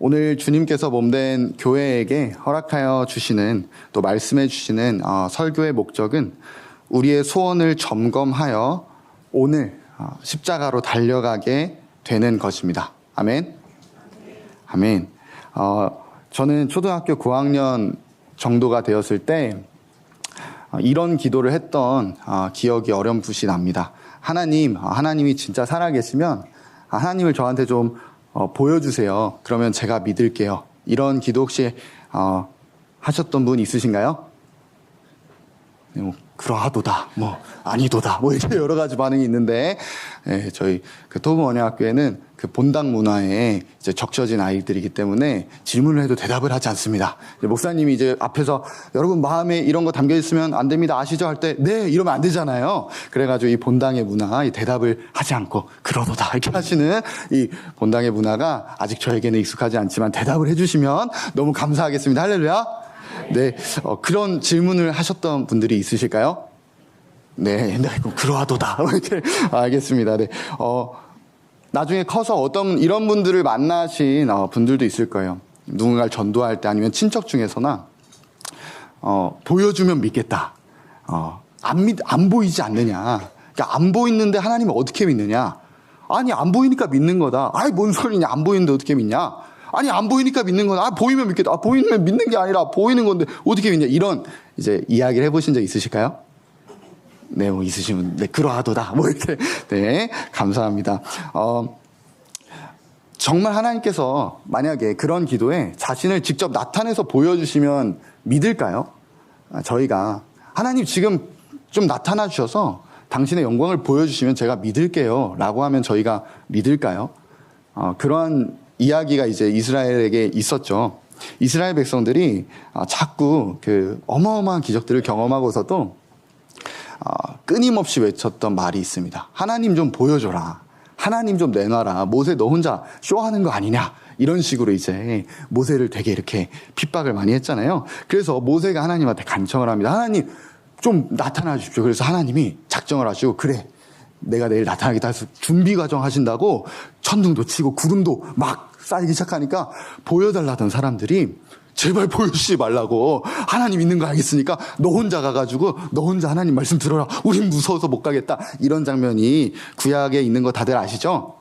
오늘 주님께서 몸된 교회에게 허락하여 주시는 또 말씀해 주시는 설교의 목적은 우리의 소원을 점검하여 오늘 십자가로 달려가게 되는 것입니다. 아멘. 아멘. 저는 초등학교 9학년 정도가 되었을 때 이런 기도를 했던 기억이 어렴풋이 납니다. 하나님이 진짜 살아계시면 하나님을 저한테 좀 보여주세요. 그러면 제가 믿을게요. 이런 기도 혹시 하셨던 분 있으신가요? 그러하도다, 아니도다, 이렇게 여러 가지 반응이 있는데, 저희 토브원예학교에는 그 본당 문화에 이제 적셔진 아이들이기 때문에 질문을 해도 대답을 하지 않습니다. 목사님이 이제 앞에서 여러분 마음에 이런 거 담겨 있으면 안 됩니다. 아시죠? 할 때, 네, 이러면 안 되잖아요. 그래가지고 이 본당의 문화, 이 대답을 하지 않고, 그러도다, 이렇게 하시는 이 본당의 문화가 아직 저에게는 익숙하지 않지만 대답을 해주시면 너무 감사하겠습니다. 할렐루야! 네, 그런 질문을 하셨던 분들이 있으실까요? 네, 그러하도다. 이렇게 알겠습니다. 네, 나중에 커서 이런 분들을 만나신 분들도 있을 거예요. 누군가를 전도할 때 아니면 친척 중에서나 보여주면 믿겠다. 안 보이지 않느냐. 그러니까 안 보이는데 하나님을 어떻게 믿느냐? 아니, 안 보이니까 믿는 거다. 아이, 뭔 소리냐? 안 보이는데 어떻게 믿냐? 아니, 안 보이니까 믿는 거다. 보이면 믿겠다. 보이면 믿는 게 아니라 보이는 건데 어떻게 믿냐? 이런 이제 이야기를 해보신 적 있으실까요? 네, 있으시면, 네, 그러하도다. 이렇게. 네, 감사합니다. 정말 하나님께서 만약에 그런 기도에 자신을 직접 나타내서 보여주시면 믿을까요? 저희가, 하나님 지금 좀 나타나 주셔서 당신의 영광을 보여주시면 제가 믿을게요. 라고 하면 저희가 믿을까요? 그러한 이야기가 이제 이스라엘에게 있었죠. 이스라엘 백성들이 자꾸 그 어마어마한 기적들을 경험하고서도 끊임없이 외쳤던 말이 있습니다. 하나님 좀 보여줘라. 하나님 좀 내놔라. 모세 너 혼자 쇼하는 거 아니냐. 이런 식으로 이제 모세를 되게 이렇게 핍박을 많이 했잖아요. 그래서 모세가 하나님한테 간청을 합니다. 하나님 좀 나타나 주십시오. 그래서 하나님이 작정을 하시고 그래. 내가 내일 나타나겠다 해서 준비 과정 하신다고 천둥도 치고 구름도 막 쌓이기 시작하니까 보여달라던 사람들이 제발 보여주지 말라고. 하나님 있는 거 알겠으니까 너 혼자 가가지고 너 혼자 하나님 말씀 들어라. 우린 무서워서 못 가겠다. 이런 장면이 구약에 있는 거 다들 아시죠?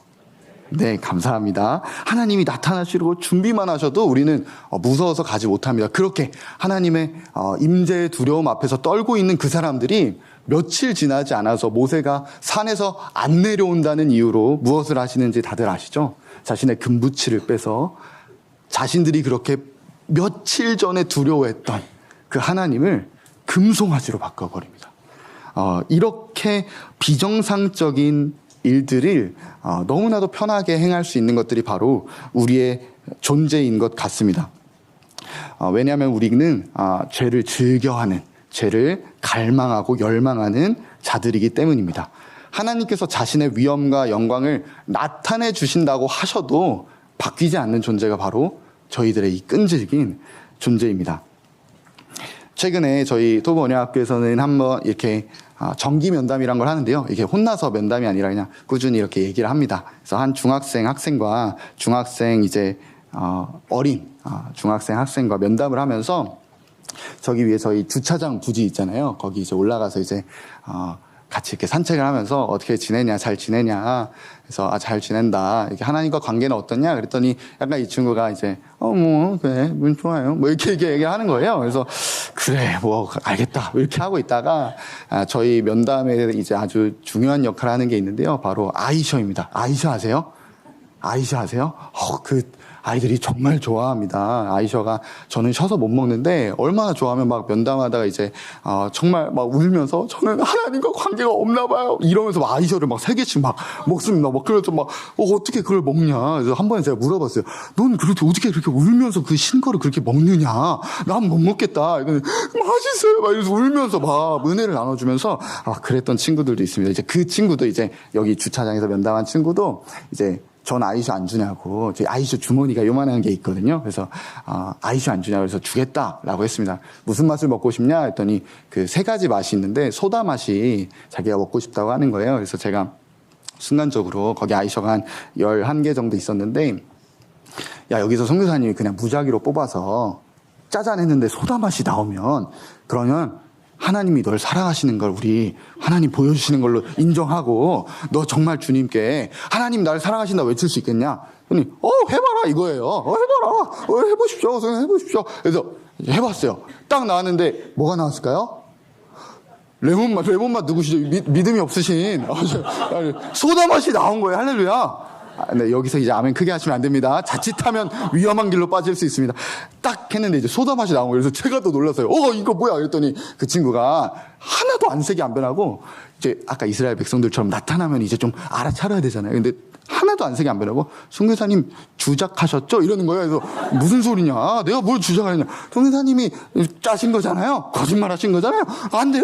네, 감사합니다. 하나님이 나타나시려고 준비만 하셔도 우리는 무서워서 가지 못합니다. 그렇게 하나님의 임재의 두려움 앞에서 떨고 있는 그 사람들이 며칠 지나지 않아서 모세가 산에서 안 내려온다는 이유로 무엇을 하시는지 다들 아시죠? 자신의 금부치를 빼서 자신들이 그렇게 며칠 전에 두려워했던 그 하나님을 금송아지로 바꿔버립니다. 이렇게 비정상적인 일들을 너무나도 편하게 행할 수 있는 것들이 바로 우리의 존재인 것 같습니다. 왜냐하면 우리는 죄를 즐겨하는, 죄를 갈망하고 열망하는 자들이기 때문입니다. 하나님께서 자신의 위엄과 영광을 나타내 주신다고 하셔도 바뀌지 않는 존재가 바로 저희들의 이 끈질긴 존재입니다. 최근에 저희 토브원예학교에서는 한번 이렇게 정기 면담이란 걸 하는데요. 이게 혼나서 면담이 아니라 그냥 꾸준히 이렇게 얘기를 합니다. 그래서 한 학생과 중학생 이제 어린 중학생 학생과 면담을 하면서 저기 위에 저희 주차장 부지 있잖아요. 거기 이제 올라가서 이제 같이 이렇게 산책을 하면서 어떻게 지내냐, 잘 지내냐. 그래서 잘 지낸다. 이렇게 하나님과 관계는 어떠냐? 그랬더니 약간 이 친구가 이제 그래, 좋아요. 이렇게 얘기하는 거예요. 그래서 그래, 알겠다. 이렇게 하고 있다가 저희 면담에 이제 아주 중요한 역할을 하는 게 있는데요. 바로 아이셔입니다. 아이셔 아세요? 아이셔 아세요? 그 아이들이 정말 좋아합니다. 아이셔가 저는 쉬어서 못 먹는데 얼마나 좋아하면 막 면담하다가 이제 정말 막 울면서 저는 하나님과 관계가 없나 봐요. 이러면서 막 아이셔를 막 3개씩 막 먹습니다. 막 그래서 막 어떻게 그걸 먹냐. 그래서 한 번에 제가 물어봤어요. 넌 그렇게 어떻게 그렇게 울면서 그 신거를 그렇게 먹느냐. 난 못 먹겠다. 이거는 맛있어요. 막 이러면서 울면서 막 은혜를 나눠주면서 그랬던 친구들도 있습니다. 이제 그 친구도 이제 여기 주차장에서 면담한 친구도 이제 전 아이셔 안 주냐고. 저희 아이셔 주머니가 요만한 게 있거든요. 그래서 아이셔 안 주냐고 해서 주겠다라고 했습니다. 무슨 맛을 먹고 싶냐 했더니 그 3가지 맛이 있는데 소다 맛이 자기가 먹고 싶다고 하는 거예요. 그래서 제가 순간적으로 거기 아이셔가 한 11개 정도 있었는데 야, 여기서 선교사님이 그냥 무작위로 뽑아서 짜잔 했는데 소다 맛이 나오면, 그러면 하나님이 널 사랑하시는 걸 우리 하나님 보여주시는 걸로 인정하고, 너 정말 주님께 하나님 날 사랑하신다 외칠 수 있겠냐? 그러니 해봐라 이거예요. 해봐라. 해보십시오. 선생님 해보십시오. 그래서 해봤어요. 딱 나왔는데 뭐가 나왔을까요? 레몬맛 누구시죠? 믿음이 없으신 소다 맛이 나온 거예요. 할렐루야. 네, 여기서 이제 아멘 크게 하시면 안 됩니다. 자칫하면 위험한 길로 빠질 수 있습니다. 딱 했는데 이제 소다 맛이 나온 거예요. 그래서 제가 또 놀랐어요. 이거 뭐야? 그랬더니 그 친구가 하나도 안색이 안 변하고, 이제 아까 이스라엘 백성들처럼 나타나면 이제 좀 알아차려야 되잖아요. 근데 하나도 안색이 안 변하고, 선교사님 주작하셨죠? 이러는 거예요. 그래서 무슨 소리냐? 내가 뭘 주작하느냐? 선교사님이 짜신 거잖아요. 거짓말 하신 거잖아요. 안 돼요.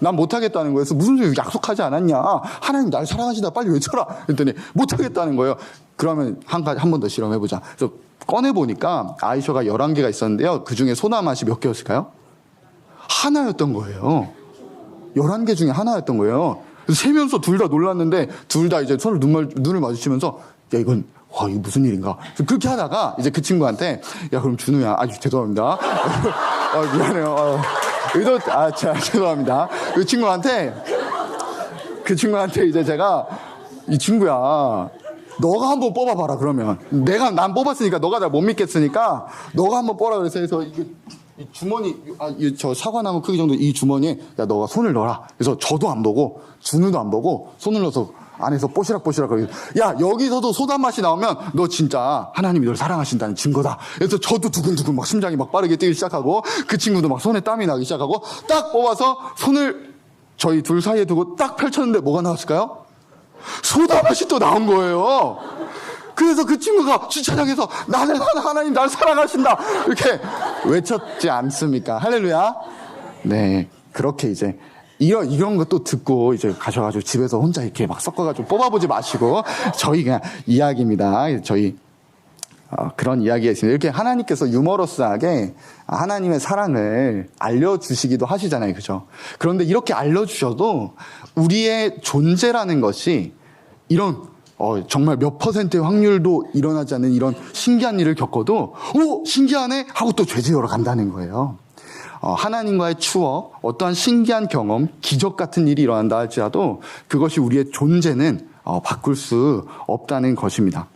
난 못하겠다는 거예요. 그래서 무슨 소리 약속하지 않았냐? 하나님 날 사랑하시다 빨리 외쳐라. 그랬더니 못하겠다는 거예요. 그러면 한 번 더 실험해보자. 그래서 꺼내보니까 아이셔가 11개가 있었는데요. 그 중에 소다 맛이 몇 개였을까요? 하나였던 거예요. 11개 중에 하나였던 거예요. 그래서 세면서 둘 다 놀랐는데, 둘 다 이제 서로 눈을 마주치면서, 야, 이거 무슨 일인가. 그렇게 하다가 이제 그 친구한테, 야, 그럼 준우야, 죄송합니다. 미안해요. 죄송합니다. 그 친구한테 이제 제가, 이 친구야, 너가 한번 뽑아봐라, 그러면. 난 뽑았으니까, 너가 날 못 믿겠으니까, 너가 한번 뽑아라. 그래서 이 주머니, 저 사과나무 크기 정도 이 주머니에, 야, 너가 손을 넣어라. 그래서 저도 안 보고, 준우도 안 보고, 손을 넣어서 안에서 뽀시락뽀시락 거리고, 야, 여기서도 소다 맛이 나오면 너 진짜 하나님이 널 사랑하신다는 증거다. 그래서 저도 두근두근 막 심장이 막 빠르게 뛰기 시작하고, 그 친구도 막 손에 땀이 나기 시작하고, 딱 뽑아서 손을 저희 둘 사이에 두고 딱 펼쳤는데 뭐가 나왔을까요? 소다 맛이 또 나온 거예요. 그래서 그 친구가 주차장에서 하나님 날 사랑하신다 이렇게 외쳤지 않습니까? 할렐루야. 네, 그렇게 이제 이런 것도 듣고 이제 가셔가지고 집에서 혼자 이렇게 막 섞어가지고 뽑아보지 마시고, 저희 그냥 이야기입니다. 저희 그런 이야기가 있습니다. 이렇게 하나님께서 유머러스하게 하나님의 사랑을 알려주시기도 하시잖아요. 그죠? 그런데 이렇게 알려주셔도 우리의 존재라는 것이 이런 정말 몇 퍼센트의 확률도 일어나지 않는 이런 신기한 일을 겪어도, 신기하네? 하고 또 죄지으러 간다는 거예요. 하나님과의 추억, 어떠한 신기한 경험, 기적 같은 일이 일어난다 할지라도 그것이 우리의 존재는 바꿀 수 없다는 것입니다.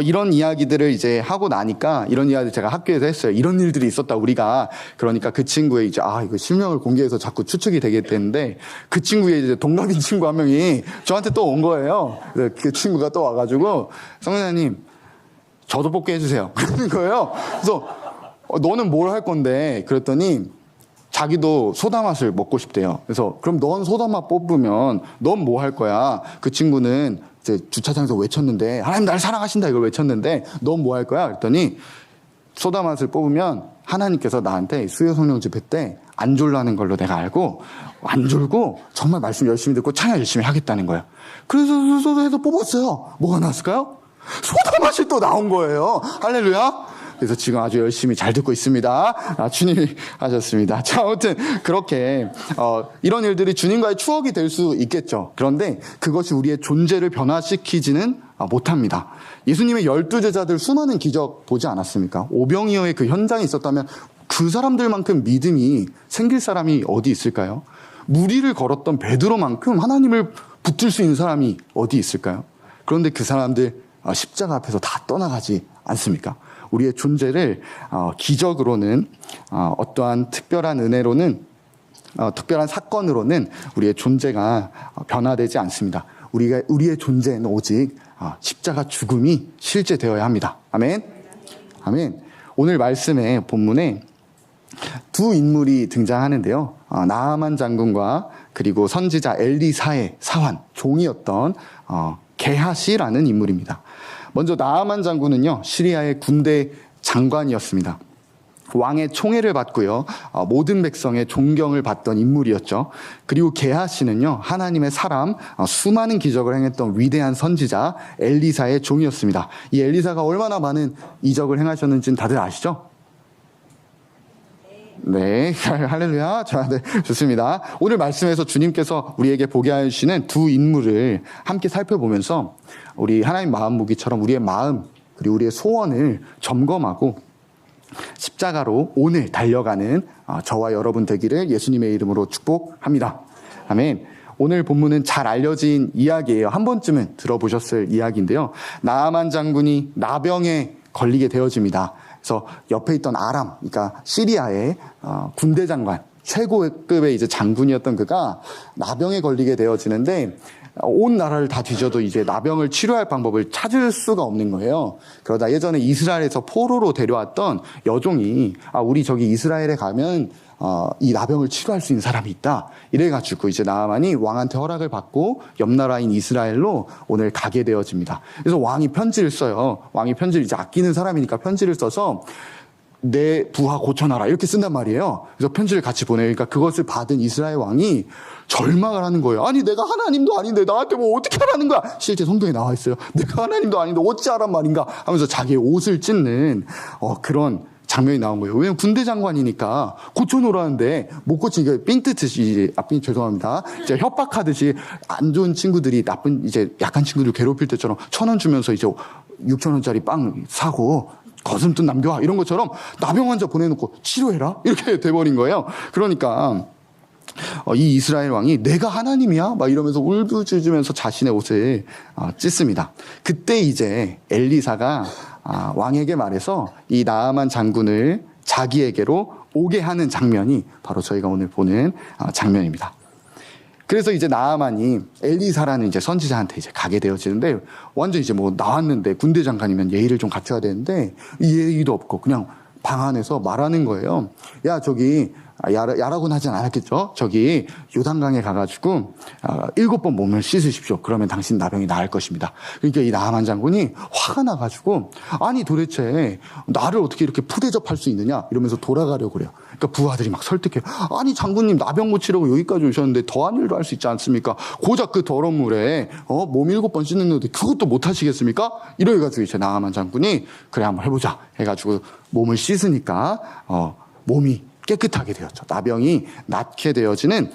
이런 이야기들을 이제 하고 나니까, 이런 이야기를 제가 학교에서 했어요. 이런 일들이 있었다, 우리가. 그러니까 그 친구의 이제, 이거 실명을 공개해서 자꾸 추측이 되겠다는데, 그 친구의 이제 동갑인 친구 한 명이 저한테 또 온 거예요. 그 친구가 또 와가지고, 성현아님, 저도 뽑게 해주세요. 그러는 거예요. 그래서, 너는 뭘 할 건데? 그랬더니, 자기도 소다 맛을 먹고 싶대요. 그래서, 그럼 넌 소다 맛 뽑으면, 넌 뭐 할 거야? 그 친구는 이제 주차장에서 외쳤는데, 하나님 날 사랑하신다 이걸 외쳤는데, 넌 뭐 할 거야? 그랬더니 소다 맛을 뽑으면 하나님께서 나한테 수요 성령 집회 때 안 졸라는 걸로 내가 알고, 안 졸고 정말 말씀 열심히 듣고 찬양 열심히 하겠다는 거예요. 그래서 해서 뽑았어요. 뭐가 나왔을까요? 소다 맛이 또 나온 거예요. 할렐루야. 그래서 지금 아주 열심히 잘 듣고 있습니다. 주님이 하셨습니다. 자, 아무튼 그렇게 이런 일들이 주님과의 추억이 될 수 있겠죠. 그런데 그것이 우리의 존재를 변화시키지는 못합니다. 예수님의 12제자들 수많은 기적 보지 않았습니까? 오병이어의 그 현장에 있었다면 그 사람들만큼 믿음이 생길 사람이 어디 있을까요? 무리를 걸었던 베드로만큼 하나님을 붙들 수 있는 사람이 어디 있을까요? 그런데 그 사람들 십자가 앞에서 다 떠나가지 않습니까? 우리의 존재를 기적으로는, 어떠한 특별한 은혜로는, 특별한 사건으로는 우리의 존재가 변화되지 않습니다. 우리의 존재는 오직 십자가 죽음이 실제되어야 합니다. 아멘. 아멘. 오늘 말씀의 본문에 두 인물이 등장하는데요. 나아만 장군과 그리고 선지자 엘리사의 사환, 종이었던 게하시라는 인물입니다. 먼저 나아만 장군은요, 시리아의 군대 장관이었습니다. 왕의 총애를 받고요, 모든 백성의 존경을 받던 인물이었죠. 그리고 게하시는요, 하나님의 사람, 수많은 기적을 행했던 위대한 선지자 엘리사의 종이었습니다. 이 엘리사가 얼마나 많은 이적을 행하셨는지는 다들 아시죠? 네, 할렐루야. 자, 네, 좋습니다. 오늘 말씀에서 주님께서 우리에게 보게 하시는 두 인물을 함께 살펴보면서 우리 하나님 마음 무기처럼 우리의 마음, 그리고 우리의 소원을 점검하고 십자가로 오늘 달려가는 저와 여러분 되기를 예수님의 이름으로 축복합니다. 아멘. 오늘 본문은 잘 알려진 이야기예요. 한 번쯤은 들어보셨을 이야기인데요. 나아만 장군이 나병에 걸리게 되어집니다. 그래서 옆에 있던 아람, 그러니까 시리아의 군대 장관, 최고급의 이제 장군이었던 그가 나병에 걸리게 되어지는데 온 나라를 다 뒤져도 이제 나병을 치료할 방법을 찾을 수가 없는 거예요. 그러다 예전에 이스라엘에서 포로로 데려왔던 여종이 우리 저기 이스라엘에 가면 이 나병을 치료할 수 있는 사람이 있다. 이래가지고 이제 나아만이 왕한테 허락을 받고 옆 나라인 이스라엘로 오늘 가게 되어집니다. 그래서 왕이 편지를 써요. 왕이 편지를 이제 아끼는 사람이니까 편지를 써서 내 부하 고쳐놔라 이렇게 쓴단 말이에요. 그래서 편지를 같이 보내요. 그러니까 그것을 받은 이스라엘 왕이 절망을 하는 거예요. 아니 내가 하나님도 아닌데 나한테 뭐 어떻게 하라는 거야. 실제 성경에 나와 있어요. 내가 하나님도 아닌데 어찌하란 말인가 하면서 자기의 옷을 찢는 그런 장면이 나온 거예요. 왜냐면 군대 장관이니까 고쳐놓으라는데 못 고치니까 삥뜯듯이 죄송합니다. 이제 협박하듯이 안 좋은 친구들이 나쁜 이제 약한 친구들 괴롭힐 때처럼 1,000원 주면서 이제 6,000원짜리 빵 사고 거슴돈 남겨와 이런 것처럼 나병 환자 보내놓고 치료해라 이렇게 돼버린 거예요. 그러니까 이 이스라엘 왕이 내가 하나님이야? 막 이러면서 울부짖으면서 자신의 옷을 찢습니다. 그때 이제 엘리사가 왕에게 말해서 이 나아만 장군을 자기에게로 오게 하는 장면이 바로 저희가 오늘 보는 장면입니다. 그래서 이제 나아만이 엘리사라는 이제 선지자한테 이제 가게 되어지는데 완전 이제 뭐 나왔는데 군대 장관이면 예의를 좀 갖춰야 되는데 이 예의도 없고 그냥 방 안에서 말하는 거예요. 야 저기 야라고는 하진 않았겠죠. 저기 요단강에 가가지고 7번 몸을 씻으십시오. 그러면 당신 나병이 나을 것입니다. 그러니까 이 나아만 장군이 화가 나가지고 아니 도대체 나를 어떻게 이렇게 푸대접할 수 있느냐 이러면서 돌아가려고 그래요. 그러니까 부하들이 막 설득해요. 아니 장군님 나병 고치려고 여기까지 오셨는데 더한 일도 할 수 있지 않습니까? 고작 그 더러운 물에 몸 7번 씻는데 그것도 못 하시겠습니까? 이래가지고 이제 나아만 장군이 그래 한번 해보자 해가지고 몸을 씻으니까 몸이 깨끗하게 되었죠. 나병이 낫게 되어지는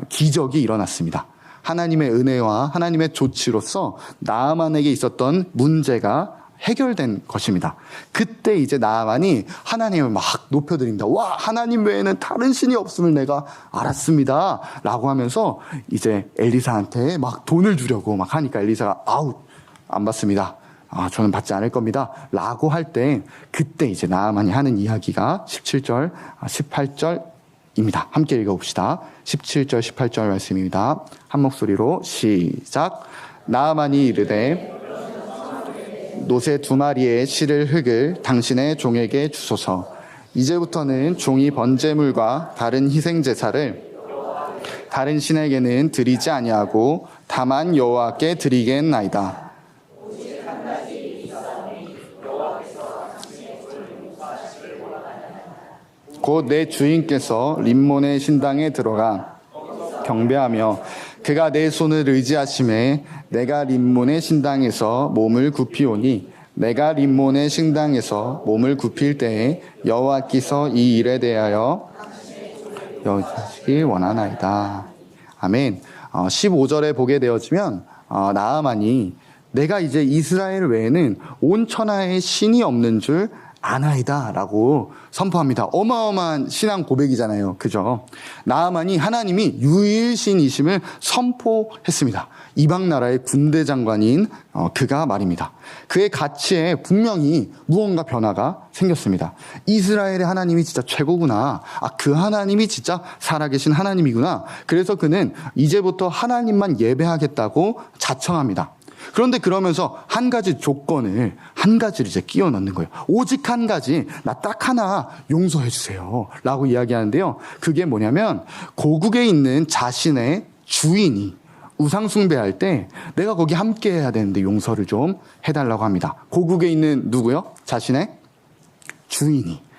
기적이 일어났습니다. 하나님의 은혜와 하나님의 조치로서 나아만에게 있었던 문제가 해결된 것입니다. 그때 이제 나아만이 하나님을 막 높여드립니다. 와, 하나님 외에는 다른 신이 없음을 내가 알았습니다. 라고 하면서 이제 엘리사한테 막 돈을 주려고 막 하니까 엘리사가 안 받습니다. 저는 받지 않을 겁니다. 라고 할 때 그때 이제 나아만이 하는 이야기가 17절, 18절입니다. 함께 읽어봅시다. 17절, 18절 말씀입니다. 한 목소리로 시작. 나아만이 이르되 노새 2마리의 실을 흙을 당신의 종에게 주소서. 이제부터는 종이 번제물과 다른 희생제사를 다른 신에게는 드리지 아니하고 다만 여호와께 드리겠나이다. 곧 내 주인께서 림몬의 신당에 들어가 경배하며 그가 내 손을 의지하심에 내가 림몬의 신당에서 몸을 굽히오니 내가 림몬의 신당에서 몸을 굽힐 때에 여호와께서 이 일에 대하여 여기시길 원하나이다. 아멘. 15절에 보게 되어지면 나아만이 내가 이제 이스라엘 외에는 온 천하에 신이 없는 줄 아나이다 라고 선포합니다. 어마어마한 신앙 고백이잖아요. 그죠? 나아만이 하나님이 유일신이심을 선포했습니다. 이방 나라의 군대 장관인 그가 말입니다. 그의 가치에 분명히 무언가 변화가 생겼습니다. 이스라엘의 하나님이 진짜 최고구나. 그 하나님이 진짜 살아계신 하나님이구나. 그래서 그는 이제부터 하나님만 예배하겠다고 자청합니다. 그런데 그러면서 한 가지를 이제 끼워 넣는 거예요. 오직 한 가지, 나 딱 하나 용서해 주세요. 라고 이야기하는데요. 그게 뭐냐면, 고국에 있는 자신의 주인이 우상숭배할 때 내가 거기 함께 해야 되는데 용서를 좀 해달라고 합니다. 고국에 있는 누구요? 자신의 주인이.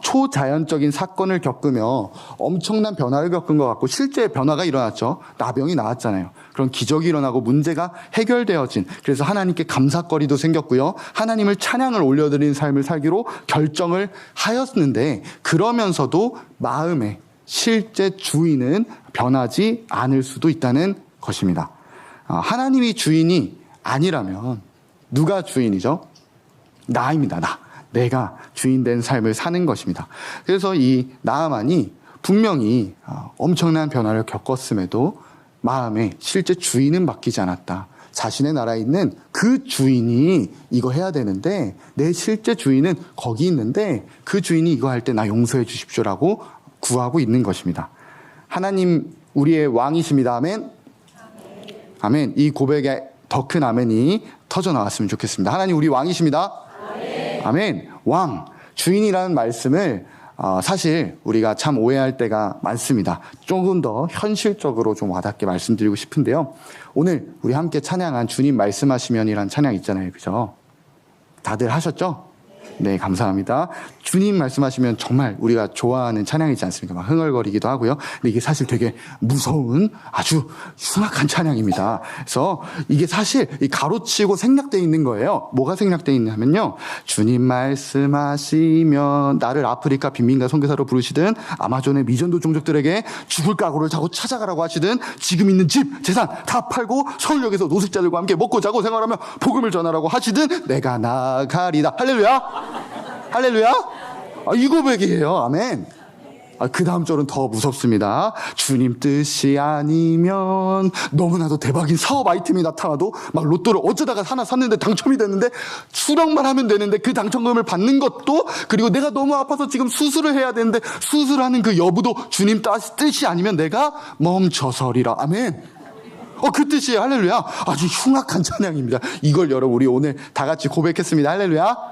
초자연적인 사건을 겪으며 엄청난 변화를 겪은 것 같고 실제 변화가 일어났죠. 나병이 나왔잖아요. 그런 기적이 일어나고 문제가 해결되어진, 그래서 하나님께 감사거리도 생겼고요. 하나님을 찬양을 올려드리는 삶을 살기로 결정을 하였는데 그러면서도 마음의 실제 주인은 변하지 않을 수도 있다는 것입니다. 하나님이 주인이 아니라면 누가 주인이죠? 나입니다. 내가 주인 된 삶을 사는 것입니다. 그래서 이 나아만이 분명히 엄청난 변화를 겪었음에도 마음에 실제 주인은 바뀌지 않았다. 자신의 나라에 있는 그 주인이 이거 해야 되는데 내 실제 주인은 거기 있는데 그 주인이 이거 할 때 나 용서해 주십시오라고 구하고 있는 것입니다. 하나님 우리의 왕이십니다. 아멘. 아멘. 이 고백에 더 큰 아멘이 터져 나왔으면 좋겠습니다. 하나님 우리 왕이십니다. 아멘. 아멘. 왕, 주인이라는 말씀을 사실 우리가 참 오해할 때가 많습니다. 조금 더 현실적으로 좀 와닿게 말씀드리고 싶은데요. 오늘 우리 함께 찬양한 주님 말씀하시면이라는 찬양 있잖아요. 그죠? 다들 하셨죠? 네, 감사합니다. 주님 말씀하시면 정말 우리가 좋아하는 찬양이지 않습니까? 막 흥얼거리기도 하고요. 근데 이게 사실 되게 무서운 아주 흉악한 찬양입니다. 그래서 이게 사실 가로치고 생략되어 있는 거예요. 뭐가 생략되어 있냐면요. 주님 말씀하시면 나를 아프리카 빈민가 선교사로 부르시든 아마존의 미전도 종족들에게 죽을 각오를 자고 찾아가라고 하시든 지금 있는 집, 재산 다 팔고 서울역에서 노숙자들과 함께 먹고 자고 생활하며 복음을 전하라고 하시든 내가 나가리다. 할렐루야. 할렐루야. 이 고백이에요. 아멘. 그 다음 절은 더 무섭습니다. 주님 뜻이 아니면 너무나도 대박인 사업 아이템이 나타나도 막 로또를 어쩌다가 하나 샀는데 당첨이 됐는데 수령만 하면 되는데 그 당첨금을 받는 것도 그리고 내가 너무 아파서 지금 수술을 해야 되는데 수술하는 그 여부도 주님 뜻이 아니면 내가 멈춰서리라. 아멘. 그 뜻이에요. 할렐루야. 아주 흉악한 찬양입니다. 이걸 여러분 우리 오늘 다 같이 고백했습니다. 할렐루야.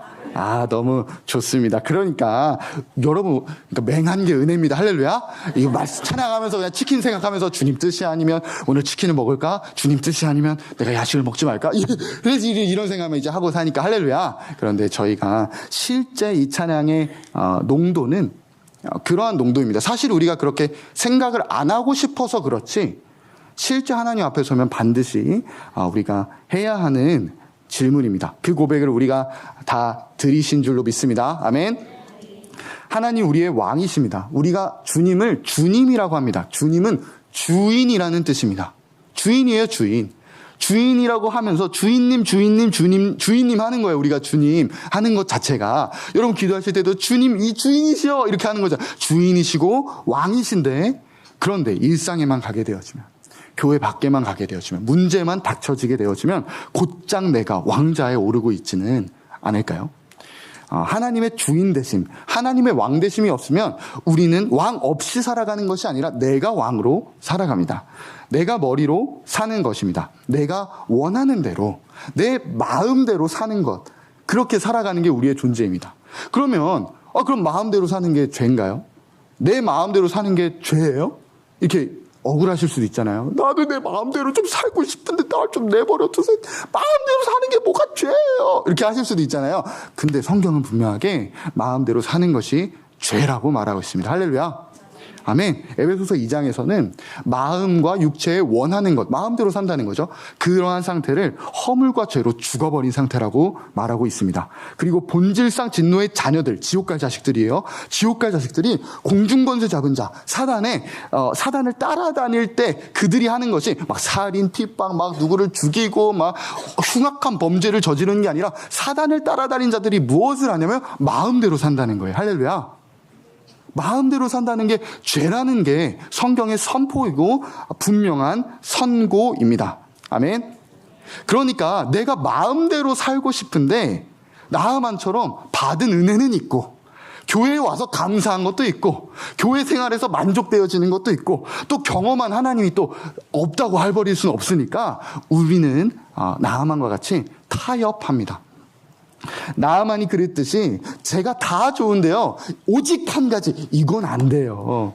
너무 좋습니다. 그러니까 여러분, 맹한 게 은혜입니다. 할렐루야. 이거 말씀 찬양하면서 그냥 치킨 생각하면서 주님 뜻이 아니면 오늘 치킨을 먹을까? 주님 뜻이 아니면 내가 야식을 먹지 말까? 그래서 이런 생각을 이제 하고 사니까 할렐루야. 그런데 저희가 실제 이 찬양의 농도는 그러한 농도입니다. 사실 우리가 그렇게 생각을 안 하고 싶어서 그렇지 실제 하나님 앞에 서면 반드시 우리가 해야 하는 질문입니다. 그 고백을 우리가 다 들으신 줄로 믿습니다. 아멘. 하나님 우리의 왕이십니다. 우리가 주님을 주님이라고 합니다. 주님은 주인이라는 뜻입니다. 주인이에요, 주인. 주인이라고 하면서 주인님 하는 거예요. 우리가 주님 하는 것 자체가. 여러분 기도하실 때도 주님 이 주인이시여 이렇게 하는 거죠. 주인이시고 왕이신데 그런데 일상에만 가게 되어지면 교회 밖에만 가게 되어지면 문제만 닥쳐지게 되어지면 곧장 내가 왕자에 오르고 있지는 않을까요? 하나님의 주인 되심, 하나님의 왕 되심이 없으면 우리는 왕 없이 살아가는 것이 아니라 내가 왕으로 살아갑니다. 내가 머리로 사는 것입니다. 내가 원하는 대로 내 마음대로 사는 것, 그렇게 살아가는 게 우리의 존재입니다. 그러면 그럼 마음대로 사는 게 죄인가요? 내 마음대로 사는 게 죄예요? 이렇게 억울하실 수도 있잖아요. 나도 내 마음대로 좀 살고 싶은데 날 좀 내버려둬서 마음대로 사는 게 뭐가 죄예요? 이렇게 하실 수도 있잖아요. 근데 성경은 분명하게 마음대로 사는 것이 죄라고 말하고 있습니다. 할렐루야. 아멘. 에베소서 2장에서는 마음과 육체에 원하는 것, 마음대로 산다는 거죠. 그러한 상태를 허물과 죄로 죽어버린 상태라고 말하고 있습니다. 그리고 본질상 진노의 자녀들, 지옥갈 자식들이에요. 지옥갈 자식들이 공중권세 잡은 자, 사단을 따라다닐 때 그들이 하는 것이 막 살인, 핍박, 막 누구를 죽이고 막 흉악한 범죄를 저지르는 게 아니라 사단을 따라다닌 자들이 무엇을 하냐면 마음대로 산다는 거예요. 할렐루야. 마음대로 산다는 게 죄라는 게 성경의 선포이고 분명한 선고입니다. 아멘. 그러니까 내가 마음대로 살고 싶은데 나아만처럼 받은 은혜는 있고 교회에 와서 감사한 것도 있고 교회 생활에서 만족되어지는 것도 있고 또 경험한 하나님이 또 없다고 할버릴 수는 없으니까 우리는 나아만과 같이 타협합니다. 나아만이 그랬듯이 제가 다 좋은데요 오직 한 가지 이건 안 돼요.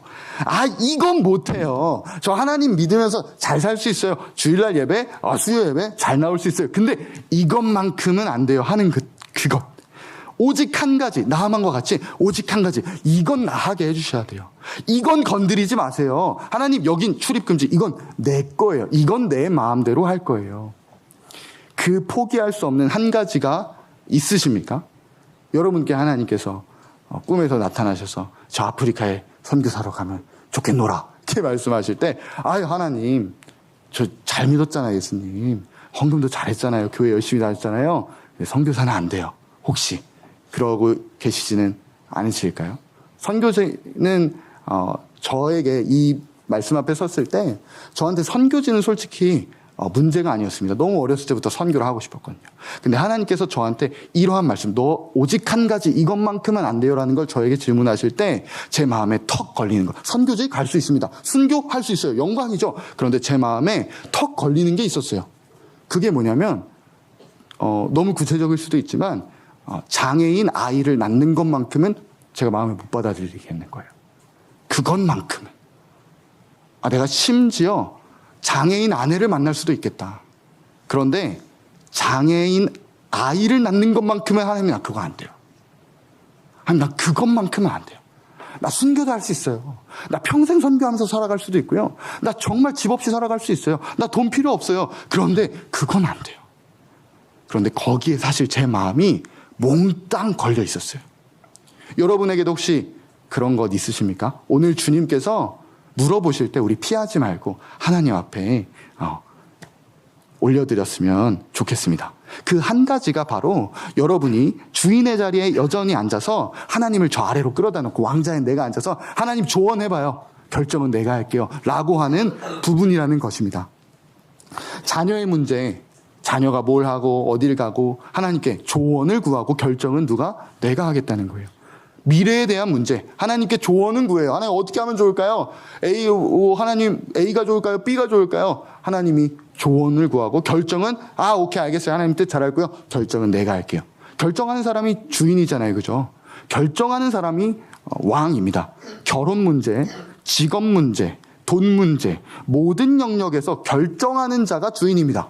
이건 못해요. 저 하나님 믿으면서 잘 살 수 있어요. 주일날 예배, 수요 예배 잘 나올 수 있어요. 근데 이것만큼은 안 돼요 하는 그것 오직 한 가지, 나아만과 같이 오직 한 가지 이건 나하게 해주셔야 돼요. 이건 건드리지 마세요. 하나님 여긴 출입금지, 이건 내 거예요. 이건 내 마음대로 할 거예요. 그 포기할 수 없는 한 가지가 있으십니까? 여러분께 하나님께서 꿈에서 나타나셔서 저 아프리카에 선교사로 가면 좋겠노라 이렇게 말씀하실 때 하나님 저 잘 믿었잖아요. 예수님 헌금도 잘했잖아요. 교회 열심히 다녔잖아요. 선교사는 안 돼요. 혹시 그러고 계시지는 않으실까요? 선교지는 저에게 이 말씀 앞에 섰을 때 저한테 선교지는 솔직히 문제가 아니었습니다. 너무 어렸을 때부터 선교를 하고 싶었거든요. 근데 하나님께서 저한테 이러한 말씀, 너 오직 한 가지 이것만큼은 안 돼요라는 걸 저에게 질문하실 때 제 마음에 턱 걸리는 거. 선교지 갈 수 있습니다. 순교할 수 있어요. 영광이죠. 그런데 제 마음에 턱 걸리는 게 있었어요. 그게 뭐냐면 너무 구체적일 수도 있지만 장애인 아이를 낳는 것만큼은 제가 마음에 못 받아들이겠는 거예요. 그것만큼은. 내가 심지어 장애인 아내를 만날 수도 있겠다. 그런데 장애인 아이를 낳는 것만큼은 하나님 나 그거 안 돼요. 하나님 나 그것만큼은 안 돼요. 나 순교도 할 수 있어요. 나 평생 선교하면서 살아갈 수도 있고요. 나 정말 집 없이 살아갈 수 있어요. 나 돈 필요 없어요. 그런데 그건 안 돼요. 그런데 거기에 사실 제 마음이 몽땅 걸려 있었어요. 여러분에게도 혹시 그런 것 있으십니까? 오늘 주님께서 물어보실 때 우리 피하지 말고 하나님 앞에 올려드렸으면 좋겠습니다. 그 한 가지가 바로 여러분이 주인의 자리에 여전히 앉아서 하나님을 저 아래로 끌어다 놓고 왕자인 내가 앉아서 하나님 조언해봐요. 결정은 내가 할게요. 라고 하는 부분이라는 것입니다. 자녀의 문제, 자녀가 뭘 하고 어딜 가고 하나님께 조언을 구하고 결정은 내가 하겠다는 거예요. 미래에 대한 문제, 하나님께 조언은 구해요. 하나님 어떻게 하면 좋을까요? 하나님 A가 좋을까요? B가 좋을까요? 하나님이 조언을 구하고 결정은 오케이 알겠어요. 하나님 뜻 잘 알고요. 결정은 내가 할게요. 결정하는 사람이 주인이잖아요. 그죠? 결정하는 사람이 왕입니다. 결혼 문제, 직업 문제, 돈 문제, 모든 영역에서 결정하는 자가 주인입니다.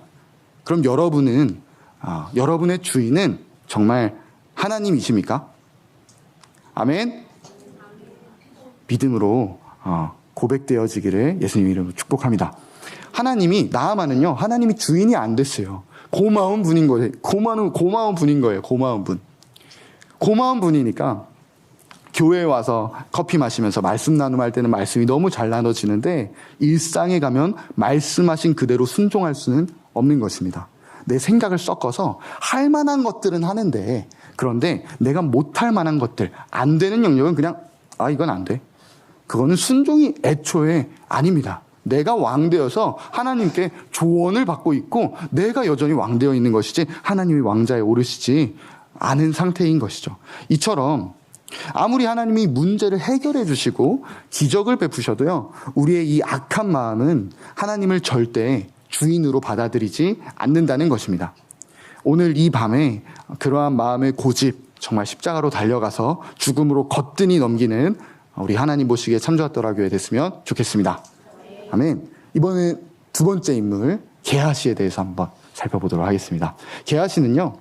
그럼 여러분의 주인은 정말 하나님이십니까? 아멘. 믿음으로 고백되어지기를 예수님 이름으로 축복합니다. 나아만은요, 하나님이 주인이 안 됐어요. 고마운 분인 거예요. 고마운 분인 거예요. 고마운 분. 고마운 분이니까 교회에 와서 커피 마시면서 말씀 나눔할 때는 말씀이 너무 잘 나눠지는데 일상에 가면 말씀하신 그대로 순종할 수는 없는 것입니다. 내 생각을 섞어서 할 만한 것들은 하는데 그런데 내가 못할 만한 것들, 안 되는 영역은 그냥 이건 안 돼. 그거는 순종이 애초에 아닙니다. 내가 왕되어서 하나님께 조언을 받고 있고 내가 여전히 왕되어 있는 것이지 하나님이 왕자에 오르시지 않은 상태인 것이죠. 이처럼 아무리 하나님이 문제를 해결해 주시고 기적을 베푸셔도요, 우리의 이 악한 마음은 하나님을 절대 주인으로 받아들이지 않는다는 것입니다. 오늘 이 밤에 그러한 마음의 고집, 정말 십자가로 달려가서 죽음으로 거뜬히 넘기는 우리 하나님 보시기에 참조하더라 교회 됐으면 좋겠습니다. 아멘. 이번에 두 번째 인물 게하시에 대해서 한번 살펴보도록 하겠습니다. 게하시는요,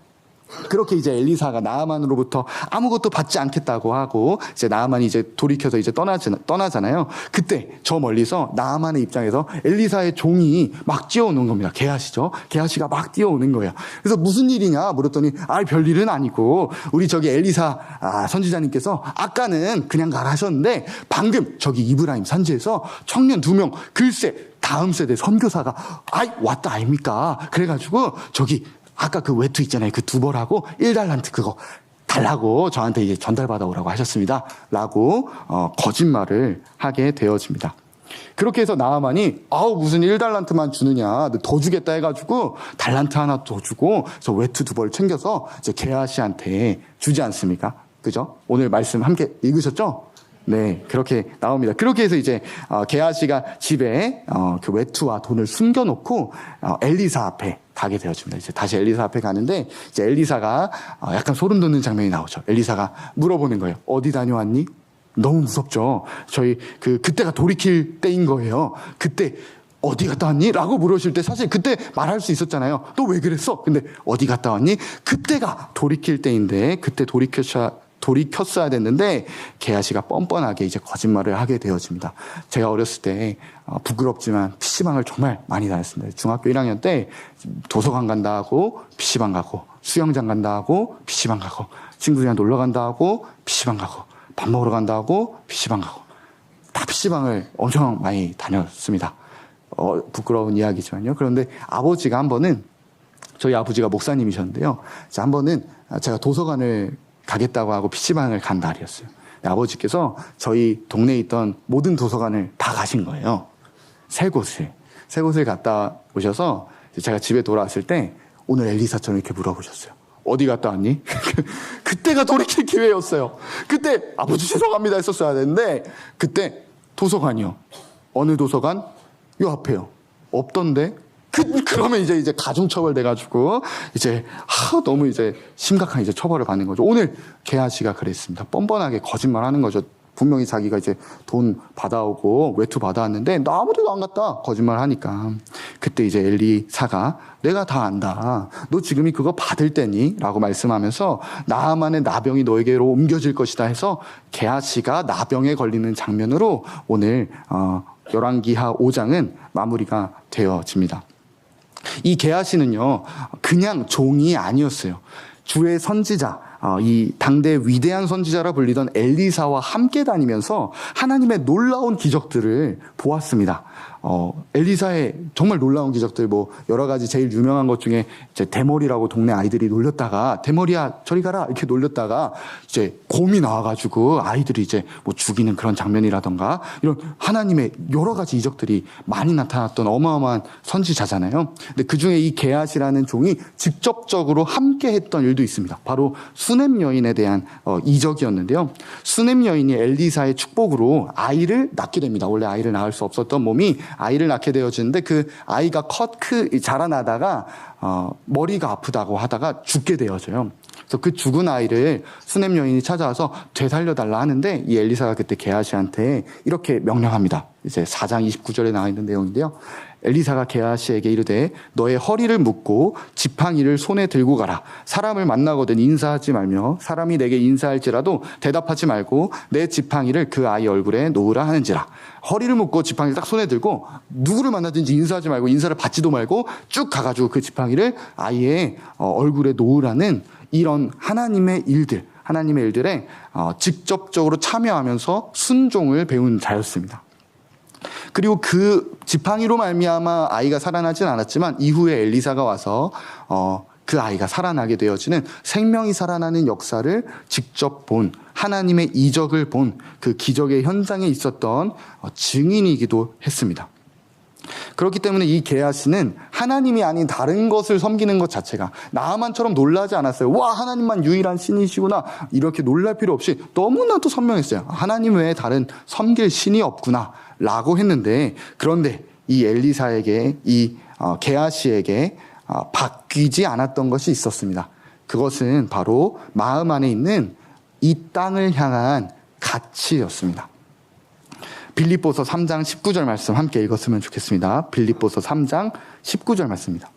그렇게 이제 엘리사가 나아만으로부터 아무것도 받지 않겠다고 하고 이제 나아만이 이제 돌이켜서 이제 떠나잖아요. 그때 저 멀리서 나아만의 입장에서 엘리사의 종이 막 뛰어오는 겁니다. 게하시죠. 게하시가 막 뛰어오는 거예요. 그래서 무슨 일이냐 물었더니 별일은 아니고 우리 저기 엘리사 선지자님께서 아까는 그냥 가라 하셨는데 방금 저기 이브라임 산지에서 청년 2명 글쎄 다음 세대 선교사가 왔다 아닙니까? 그래가지고 저기 아까 그 외투 있잖아요. 그 2벌하고 1달란트 그거 달라고 저한테 이제 전달받아 오라고 하셨습니다. 라고 거짓말을 하게 되어집니다. 그렇게 해서 나아만이 무슨 1달란트만 주느냐 더 주겠다 해가지고 달란트 하나 더 주고 그래서 외투 2벌 챙겨서 이제 게하시한테 주지 않습니까? 그죠? 오늘 말씀 함께 읽으셨죠? 네, 그렇게 나옵니다. 그렇게 해서 이제 게하시가 집에 그 외투와 돈을 숨겨놓고 엘리사 앞에 가게 되어집니다. 이제 다시 엘리사 앞에 가는데 이제 엘리사가 약간 소름 돋는 장면이 나오죠. 엘리사가 물어보는 거예요. 어디 다녀왔니? 너무 무섭죠. 저희 그때가 돌이킬 때인 거예요. 그때 어디 갔다 왔니? 라고 물으실 때 사실 그때 말할 수 있었잖아요. 너 왜 그랬어? 근데 어디 갔다 왔니? 그때가 돌이킬 때인데 그때 돌이켰어야 됐는데 게하시가 뻔뻔하게 이제 거짓말을 하게 되어집니다. 제가 어렸을 때 부끄럽지만 PC방을 정말 많이 다녔습니다. 중학교 1학년 때 도서관 간다 하고 PC방 가고 수영장 간다 하고 PC방 가고 친구들이랑 놀러 간다 하고 PC방 가고 밥 먹으러 간다 하고 PC방 가고 다 PC방을 엄청 많이 다녔습니다. 부끄러운 이야기지만요. 그런데 아버지가 한 번은 저희 아버지가 목사님이셨는데요. 한 번은 제가 도서관을 가겠다고 하고 PC방을 간 날이었어요. 아버지께서 저희 동네에 있던 모든 도서관을 다 가신 거예요. 세 곳을 갔다 오셔서 제가 집에 돌아왔을 때 오늘 엘리사처럼 이렇게 물어보셨어요. 어디 갔다 왔니? 그때가 돌이킬 기회였어요. 그때 아버지 죄송합니다 했었어야 되는데 그때 도서관이요. 어느 도서관? 요 앞에요. 없던데? 그러면 이제 가중처벌 돼가지고 너무 심각한 처벌을 받는 거죠. 오늘 개아 씨가 그랬습니다. 뻔뻔하게 거짓말하는 거죠. 분명히 자기가 돈 받아오고 외투 받아왔는데 나 아무데도 안 갔다 거짓말하니까 그때 엘리사가 내가 다 안다. 너 지금이 그거 받을 때니? 라고 말씀하면서 나만의 나병이 너에게로 옮겨질 것이다 해서 개아 씨가 나병에 걸리는 장면으로 오늘 열왕기하 5장은 마무리가 되어집니다. 이 게하 씨는요, 그냥 종이 아니었어요. 주의 선지자, 이 당대 위대한 선지자라 불리던 엘리사와 함께 다니면서 하나님의 놀라운 기적들을 보았습니다. 엘리사의 정말 놀라운 기적들, 여러 가지 제일 유명한 것 중에 대머리라고 동네 아이들이 놀렸다가, 대머리야, 저리 가라, 이렇게 놀렸다가, 곰이 나와가지고 아이들이 죽이는 그런 장면이라던가, 이런 하나님의 여러 가지 이적들이 많이 나타났던 어마어마한 선지자잖아요. 근데 그 중에 이 게하시라는 종이 직접적으로 함께 했던 일도 있습니다. 바로 수넴 여인에 대한 이적이었는데요. 수넴 여인이 엘리사의 축복으로 아이를 낳게 됩니다. 원래 아이를 낳을 수 없었던 몸이 아이를 낳게 되어지는데 그 아이가 자라나다가 머리가 아프다고 하다가 죽게 되어져요. 그래서 그 죽은 아이를 수넴 여인이 찾아와서 되살려달라 하는데 이 엘리사가 그때 게하시한테 이렇게 명령합니다. 4장 29절에 나와 있는 내용인데요. 엘리사가 게하시에게 이르되 너의 허리를 묶고 지팡이를 손에 들고 가라. 사람을 만나거든 인사하지 말며 사람이 내게 인사할지라도 대답하지 말고 내 지팡이를 그 아이 얼굴에 놓으라 하는지라. 허리를 묶고 지팡이를 딱 손에 들고 누구를 만나든지 인사하지 말고 인사를 받지도 말고 쭉 가가지고 그 지팡이를 아이의 얼굴에 놓으라는 이런 하나님의 일들에 직접적으로 참여하면서 순종을 배운 자였습니다. 그리고 그 지팡이로 말미암아 아이가 살아나진 않았지만 이후에 엘리사가 와서 그 아이가 살아나게 되어지는 생명이 살아나는 역사를 직접 본 하나님의 이적을 본 그 기적의 현장에 있었던 증인이기도 했습니다. 그렇기 때문에 이 게하시는 하나님이 아닌 다른 것을 섬기는 것 자체가 나아만처럼 놀라지 않았어요. 와, 하나님만 유일한 신이시구나. 이렇게 놀랄 필요 없이 너무나도 선명했어요. 하나님 외에 다른 섬길 신이 없구나 라고 했는데, 그런데 이 엘리사에게, 이 게하시에게 바뀌지 않았던 것이 있었습니다. 그것은 바로 마음 안에 있는 이 땅을 향한 가치였습니다. 빌립보서 3장 19절 말씀 함께 읽었으면 좋겠습니다. 빌립보서 3장 19절 말씀입니다.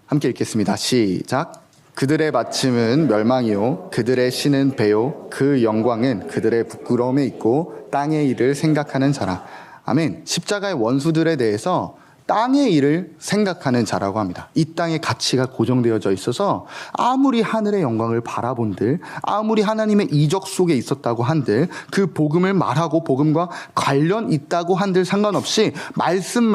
함께 읽겠습니다. 시작. 그들의 받침은 멸망이요 그들의 신은 배요 그 영광은 그들의 부끄러움에 있고 땅의 일을 생각하는 자라. 아멘. 십자가의 원수들에 대해서 땅의 일을 생각하는 자라고 합니다. 이 땅의 가치가 고정되어져 있어서 아무리 하늘의 영광을 바라본들, 아무리 하나님의 이적 속에 있었다고 한들, 그 복음을 말하고 복음과 관련 있다고 한들 상관없이 말씀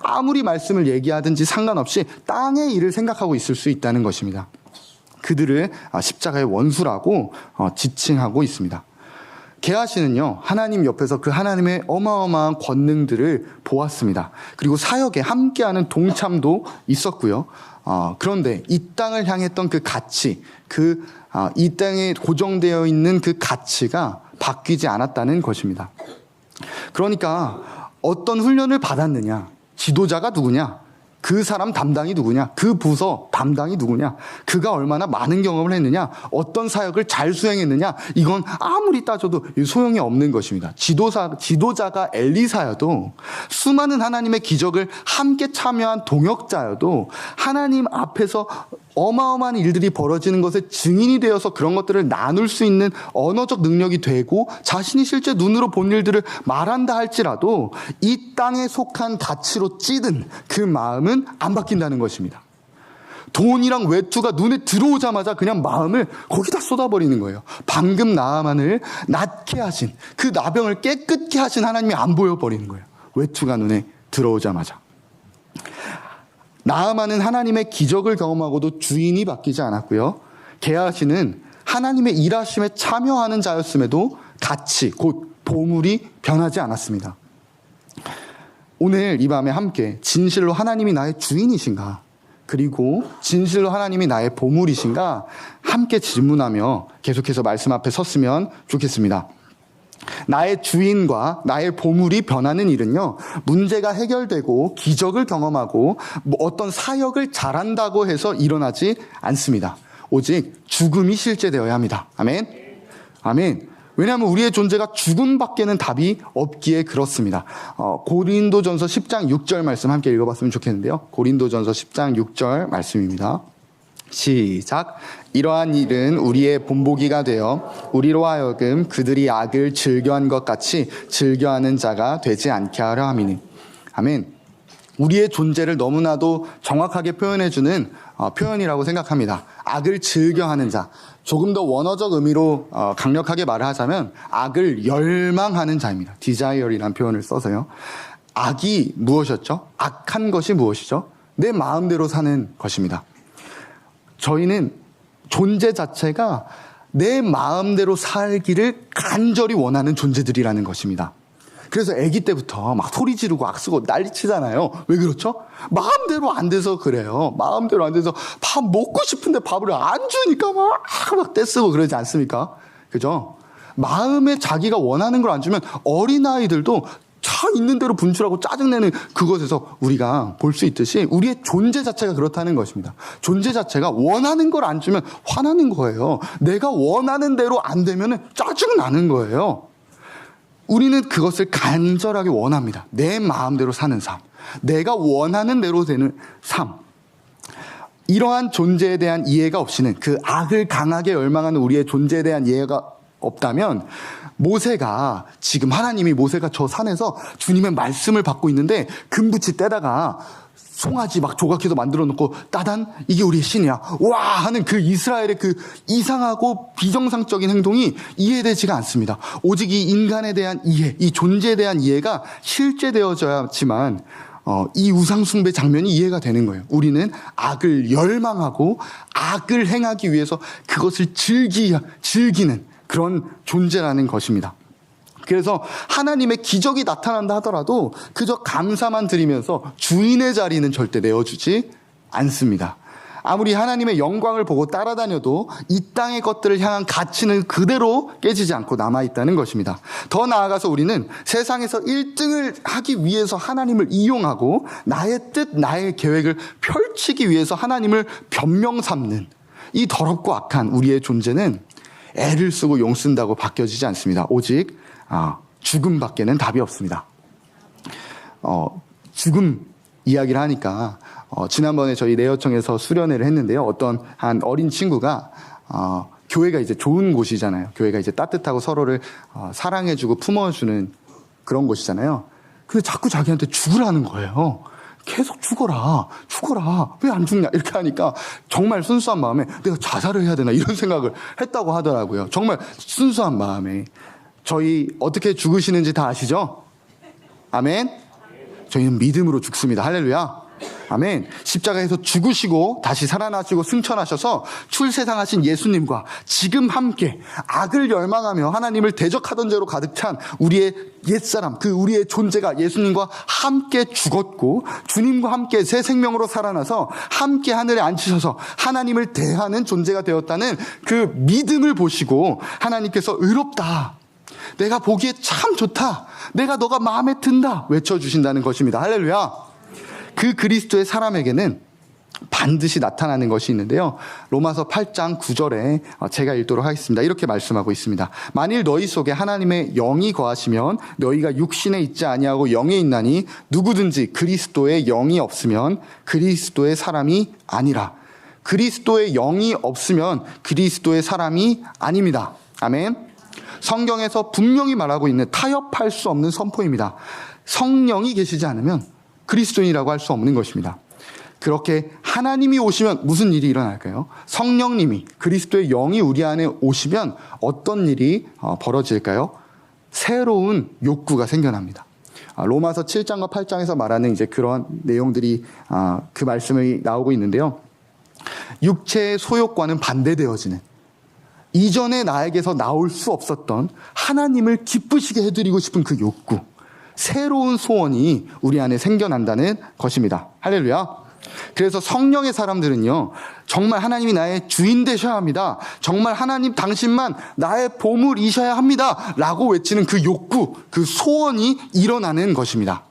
아무리 말씀을 얘기하든지 상관없이 땅의 일을 생각하고 있을 수 있다는 것입니다. 그들을 십자가의 원수라고 지칭하고 있습니다. 게하시는요, 하나님 옆에서 그 하나님의 어마어마한 권능들을 보았습니다. 그리고 사역에 함께하는 동참도 있었고요. 그런데 이 땅을 향했던 그 가치, 이 땅에 고정되어 있는 그 가치가 바뀌지 않았다는 것입니다. 그러니까 어떤 훈련을 받았느냐, 지도자가 누구냐, 그 사람 담당이 누구냐, 그 부서 담당이 누구냐, 그가 얼마나 많은 경험을 했느냐, 어떤 사역을 잘 수행했느냐, 이건 아무리 따져도 소용이 없는 것입니다. 지도자가 엘리사여도, 수많은 하나님의 기적을 함께 참여한 동역자여도 하나님 앞에서 어마어마한 일들이 벌어지는 것에 증인이 되어서 그런 것들을 나눌 수 있는 언어적 능력이 되고 자신이 실제 눈으로 본 일들을 말한다 할지라도 이 땅에 속한 가치로 찌든 그 마음은 안 바뀐다는 것입니다. 돈이랑 외투가 눈에 들어오자마자 그냥 마음을 거기다 쏟아버리는 거예요. 방금 나만을 낫게 하신, 그 나병을 깨끗게 하신 하나님이 안 보여버리는 거예요. 외투가 눈에 들어오자마자. 나아만은 하나님의 기적을 경험하고도 주인이 바뀌지 않았고요. 게하시는 하나님의 일하심에 참여하는 자였음에도 가치, 곧 보물이 변하지 않았습니다. 오늘 이 밤에 함께 진실로 하나님이 나의 주인이신가? 그리고 진실로 하나님이 나의 보물이신가? 함께 질문하며 계속해서 말씀 앞에 섰으면 좋겠습니다. 나의 주인과 나의 보물이 변하는 일은요, 문제가 해결되고 기적을 경험하고 어떤 사역을 잘한다고 해서 일어나지 않습니다. 오직 죽음이 실제되어야 합니다. 아멘. 아멘. 왜냐하면 우리의 존재가 죽음밖에는 답이 없기에 그렇습니다. 고린도전서 10장 6절 말씀 함께 읽어봤으면 좋겠는데요. 고린도전서 10장 6절 말씀입니다. 시작. 이러한 일은 우리의 본보기가 되어 우리로 하여금 그들이 악을 즐겨한 것 같이 즐겨하는 자가 되지 않게 하려 함이니. 아멘. 우리의 존재를 너무나도 정확하게 표현해주는 표현이라고 생각합니다. 악을 즐겨하는 자. 조금 더 원어적 의미로 강력하게 말을 하자면 악을 열망하는 자입니다. desire이라는 표현을 써서요. 악이 무엇이었죠? 악한 것이 무엇이죠? 내 마음대로 사는 것입니다. 저희는 존재 자체가 내 마음대로 살기를 간절히 원하는 존재들이라는 것입니다. 그래서 아기 때부터 막 소리 지르고 악쓰고 난리치잖아요. 왜 그렇죠? 마음대로 안 돼서 그래요. 마음대로 안 돼서 밥 먹고 싶은데 밥을 안 주니까 막 떼쓰고 그러지 않습니까? 그죠? 마음에 자기가 원하는 걸 안 주면 어린아이들도 차 있는 대로 분출하고 짜증내는 그것에서 우리가 볼 수 있듯이 우리의 존재 자체가 그렇다는 것입니다. 존재 자체가 원하는 걸 안 주면 화나는 거예요. 내가 원하는 대로 안 되면 짜증나는 거예요. 우리는 그것을 간절하게 원합니다. 내 마음대로 사는 삶. 내가 원하는 대로 되는 삶. 이러한 존재에 대한 이해가 없이는, 그 악을 강하게 열망하는 우리의 존재에 대한 이해가 없다면, 모세가 지금 하나님이 모세가 저 산에서 주님의 말씀을 받고 있는데 금붙이 떼다가 송아지 막 조각해서 만들어 놓고 따단 이게 우리의 신이야 와 하는 그 이스라엘의 그 이상하고 비정상적인 행동이 이해되지가 않습니다. 오직 이 인간에 대한 이해, 이 존재에 대한 이해가 실제되어져야지만 이 우상숭배 장면이 이해가 되는 거예요. 우리는 악을 열망하고 악을 행하기 위해서 그것을 즐기는 그런 존재라는 것입니다. 그래서 하나님의 기적이 나타난다 하더라도 그저 감사만 드리면서 주인의 자리는 절대 내어주지 않습니다. 아무리 하나님의 영광을 보고 따라다녀도 이 땅의 것들을 향한 가치는 그대로 깨지지 않고 남아있다는 것입니다. 더 나아가서 우리는 세상에서 1등을 하기 위해서 하나님을 이용하고 나의 뜻, 나의 계획을 펼치기 위해서 하나님을 변명 삼는 이 더럽고 악한 우리의 존재는 애를 쓰고 용 쓴다고 바뀌어지지 않습니다. 오직 죽음밖에는 답이 없습니다. 죽음 이야기를 하니까 지난번에 저희 내어청에서 수련회를 했는데요. 어떤 한 어린 친구가 교회가 이제 좋은 곳이잖아요. 교회가 이제 따뜻하고 서로를 사랑해주고 품어주는 그런 곳이잖아요. 근데 자꾸 자기한테 죽으라는 거예요. 계속 죽어라. 왜 안 죽냐? 이렇게 하니까 정말 순수한 마음에 내가 자살을 해야 되나 이런 생각을 했다고 하더라고요. 정말 순수한 마음에. 저희 어떻게 죽으시는지 다 아시죠? 아멘. 저희는 믿음으로 죽습니다. 할렐루야. 아멘. 십자가에서 죽으시고 다시 살아나시고 승천하셔서 출세상하신 예수님과 지금 함께 악을 열망하며 하나님을 대적하던 죄로 가득 찬 우리의 옛사람, 그 우리의 존재가 예수님과 함께 죽었고 주님과 함께 새 생명으로 살아나서 함께 하늘에 앉히셔서 하나님을 대하는 존재가 되었다는 그 믿음을 보시고 하나님께서 의롭다, 내가 보기에 참 좋다, 내가 너가 마음에 든다 외쳐주신다는 것입니다. 할렐루야. 그 그리스도의 사람에게는 반드시 나타나는 것이 있는데요. 로마서 8장 9절에 제가 읽도록 하겠습니다. 이렇게 말씀하고 있습니다. 만일 너희 속에 하나님의 영이 거하시면 너희가 육신에 있지 아니하고 영에 있나니 누구든지 그리스도의 영이 없으면 그리스도의 사람이 아니라. 그리스도의 영이 없으면 그리스도의 사람이 아닙니다. 아멘. 성경에서 분명히 말하고 있는 타협할 수 없는 선포입니다. 성령이 계시지 않으면 그리스도인이라고 할 수 없는 것입니다. 그렇게 하나님이 오시면 무슨 일이 일어날까요? 성령님이, 그리스도의 영이 우리 안에 오시면 어떤 일이 벌어질까요? 새로운 욕구가 생겨납니다. 로마서 7장과 8장에서 말하는 이제 그런 내용들이 그 말씀이 나오고 있는데요. 육체의 소욕과는 반대되어지는, 이전에 나에게서 나올 수 없었던 하나님을 기쁘시게 해드리고 싶은 그 욕구, 새로운 소원이 우리 안에 생겨난다는 것입니다. 할렐루야. 그래서 성령의 사람들은요, 정말 하나님이 나의 주인 되셔야 합니다, 정말 하나님 당신만 나의 보물이셔야 합니다 라고 외치는 그 욕구, 그 소원이 일어나는 것입니다.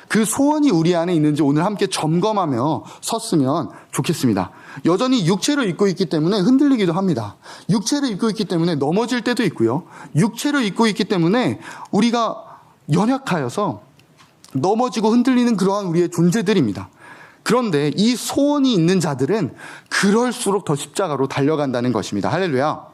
그 소원이 우리 안에 있는지 오늘 함께 점검하며 섰으면 좋겠습니다. 여전히 육체를 입고 있기 때문에 흔들리기도 합니다. 육체를 입고 있기 때문에 넘어질 때도 있고요. 육체를 입고 있기 때문에 우리가 연약하여서 넘어지고 흔들리는 그러한 우리의 존재들입니다. 그런데 이 소원이 있는 자들은 그럴수록 더 십자가로 달려간다는 것입니다. 할렐루야.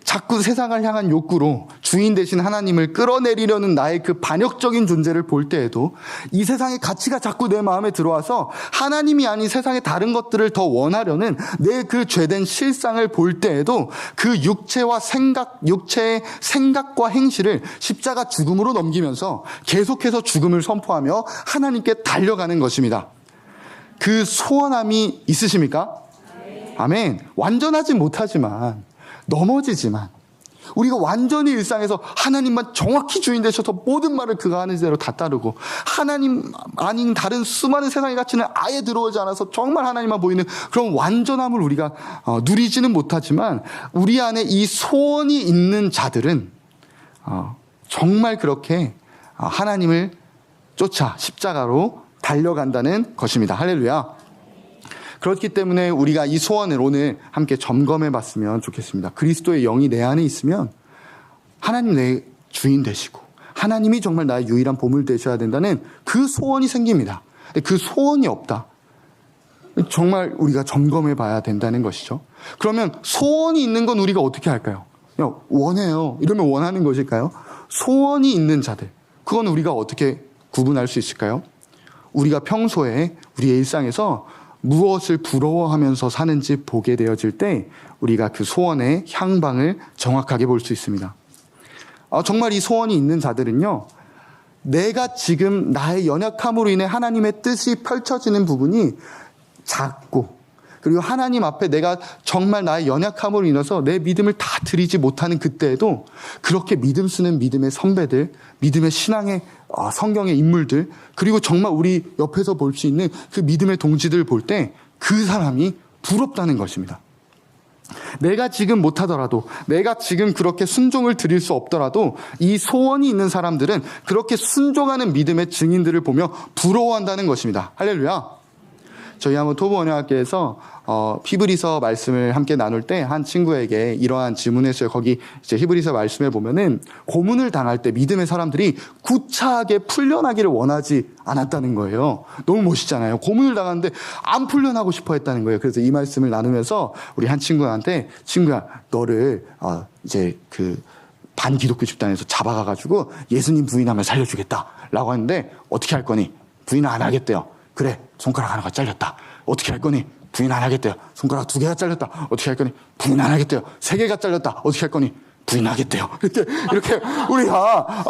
자꾸 세상을 향한 욕구로 주인 되신 하나님을 끌어내리려는 나의 그 반역적인 존재를 볼 때에도, 이 세상의 가치가 자꾸 내 마음에 들어와서 하나님이 아닌 세상의 다른 것들을 더 원하려는 내 그 죄된 실상을 볼 때에도 그 육체의 생각과 행실을 십자가 죽음으로 넘기면서 계속해서 죽음을 선포하며 하나님께 달려가는 것입니다. 그 소원함이 있으십니까? 아멘. 완전하지 못하지만, 넘어지지만, 우리가 완전히 일상에서 하나님만 정확히 주인 되셔서 모든 말을 그가 하는 대로 다 따르고, 하나님 아닌 다른 수많은 세상의 가치는 아예 들어오지 않아서 정말 하나님만 보이는 그런 완전함을 우리가 누리지는 못하지만, 우리 안에 이 소원이 있는 자들은 정말 그렇게 하나님을 쫓아 십자가로 달려간다는 것입니다. 할렐루야. 그렇기 때문에 우리가 이 소원을 오늘 함께 점검해 봤으면 좋겠습니다. 그리스도의 영이 내 안에 있으면 하나님 내 주인 되시고 하나님이 정말 나의 유일한 보물 되셔야 된다는 그 소원이 생깁니다. 근데 그 소원이 없다, 정말 우리가 점검해 봐야 된다는 것이죠. 그러면 소원이 있는 건 우리가 어떻게 할까요? 그냥 원해요, 이러면 원하는 것일까요? 소원이 있는 자들, 그건 우리가 어떻게 구분할 수 있을까요? 우리가 평소에 우리의 일상에서 무엇을 부러워하면서 사는지 보게 되어질 때 우리가 그 소원의 향방을 정확하게 볼 수 있습니다. 정말 이 소원이 있는 자들은요, 내가 지금 나의 연약함으로 인해 하나님의 뜻이 펼쳐지는 부분이 작고, 그리고 하나님 앞에 내가 정말 나의 연약함으로 인해서 내 믿음을 다 드리지 못하는 그때에도 그렇게 믿음 쓰는 믿음의 선배들, 믿음의 신앙의 성경의 인물들, 그리고 정말 우리 옆에서 볼 수 있는 그 믿음의 동지들을 볼 때 그 사람이 부럽다는 것입니다. 내가 지금 못하더라도, 내가 지금 그렇게 순종을 드릴 수 없더라도 이 소원이 있는 사람들은 그렇게 순종하는 믿음의 증인들을 보며 부러워한다는 것입니다. 할렐루야. 저희 한번 토부원영학교에서 히브리서 말씀을 함께 나눌 때 한 친구에게 이러한 질문했어요. 거기 이제 히브리서 말씀에 보면은 고문을 당할 때 믿음의 사람들이 구차하게 풀려나기를 원하지 않았다는 거예요. 너무 멋있잖아요. 고문을 당하는데 안 풀려나고 싶어 했다는 거예요. 그래서 이 말씀을 나누면서 우리 한 친구한테, 친구야, 너를 이제 그 반기독교 집단에서 잡아가가지고 예수님 부인하면 살려주겠다라고 하는데 어떻게 할 거니? 부인 안 하겠대요. 그래, 손가락 하나가 잘렸다. 어떻게 할 거니? 부인 안 하겠대요. 손가락 2개가 잘렸다. 어떻게 할 거니? 부인 안 하겠대요. 3개가 잘렸다. 어떻게 할 거니? 부인 하겠대요. 이렇게 우리가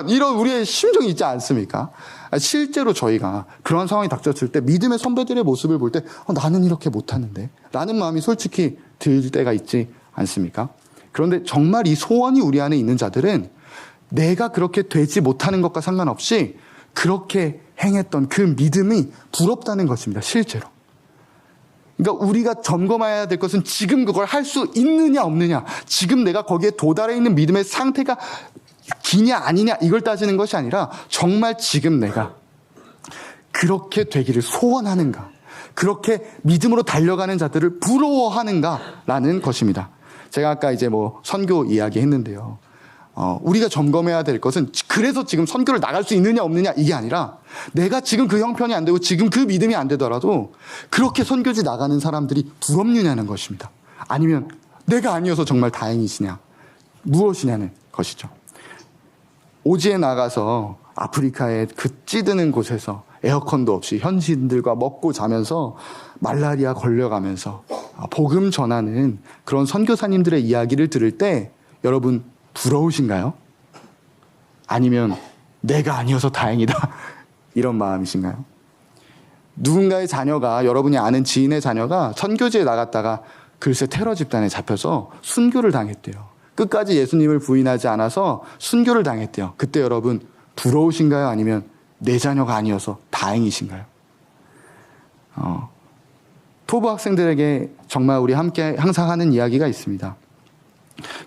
이런 우리의 심정이 있지 않습니까? 실제로 저희가 그런 상황이 닥쳤을 때 믿음의 선배들의 모습을 볼 때 나는 이렇게 못하는데 라는 마음이 솔직히 들 때가 있지 않습니까? 그런데 정말 이 소원이 우리 안에 있는 자들은 내가 그렇게 되지 못하는 것과 상관없이 그렇게 행했던 그 믿음이 부럽다는 것입니다. 실제로. 그러니까 우리가 점검해야 될 것은 지금 그걸 할 수 있느냐 없느냐, 지금 내가 거기에 도달해 있는 믿음의 상태가 기냐 아니냐 이걸 따지는 것이 아니라 정말 지금 내가 그렇게 되기를 소원하는가, 그렇게 믿음으로 달려가는 자들을 부러워하는가라는 것입니다. 제가 아까 이제 선교 이야기 했는데요. 우리가 점검해야 될 것은 그래서 지금 선교를 나갈 수 있느냐 없느냐 이게 아니라 내가 지금 그 형편이 안 되고 지금 그 믿음이 안 되더라도 그렇게 선교지 나가는 사람들이 부럽느냐는 것입니다. 아니면 내가 아니어서 정말 다행이시냐, 무엇이냐는 것이죠. 오지에 나가서 아프리카의 그 찌드는 곳에서 에어컨도 없이 현지인들과 먹고 자면서 말라리아 걸려가면서 복음 전하는 그런 선교사님들의 이야기를 들을 때 여러분 부러우신가요? 아니면 내가 아니어서 다행이다. 이런 마음이신가요? 누군가의 자녀가, 여러분이 아는 지인의 자녀가 선교지에 나갔다가 글쎄 테러 집단에 잡혀서 순교를 당했대요. 끝까지 예수님을 부인하지 않아서 순교를 당했대요. 그때 여러분 부러우신가요? 아니면 내 자녀가 아니어서 다행이신가요? 토부 학생들에게 정말 우리 함께 항상 하는 이야기가 있습니다.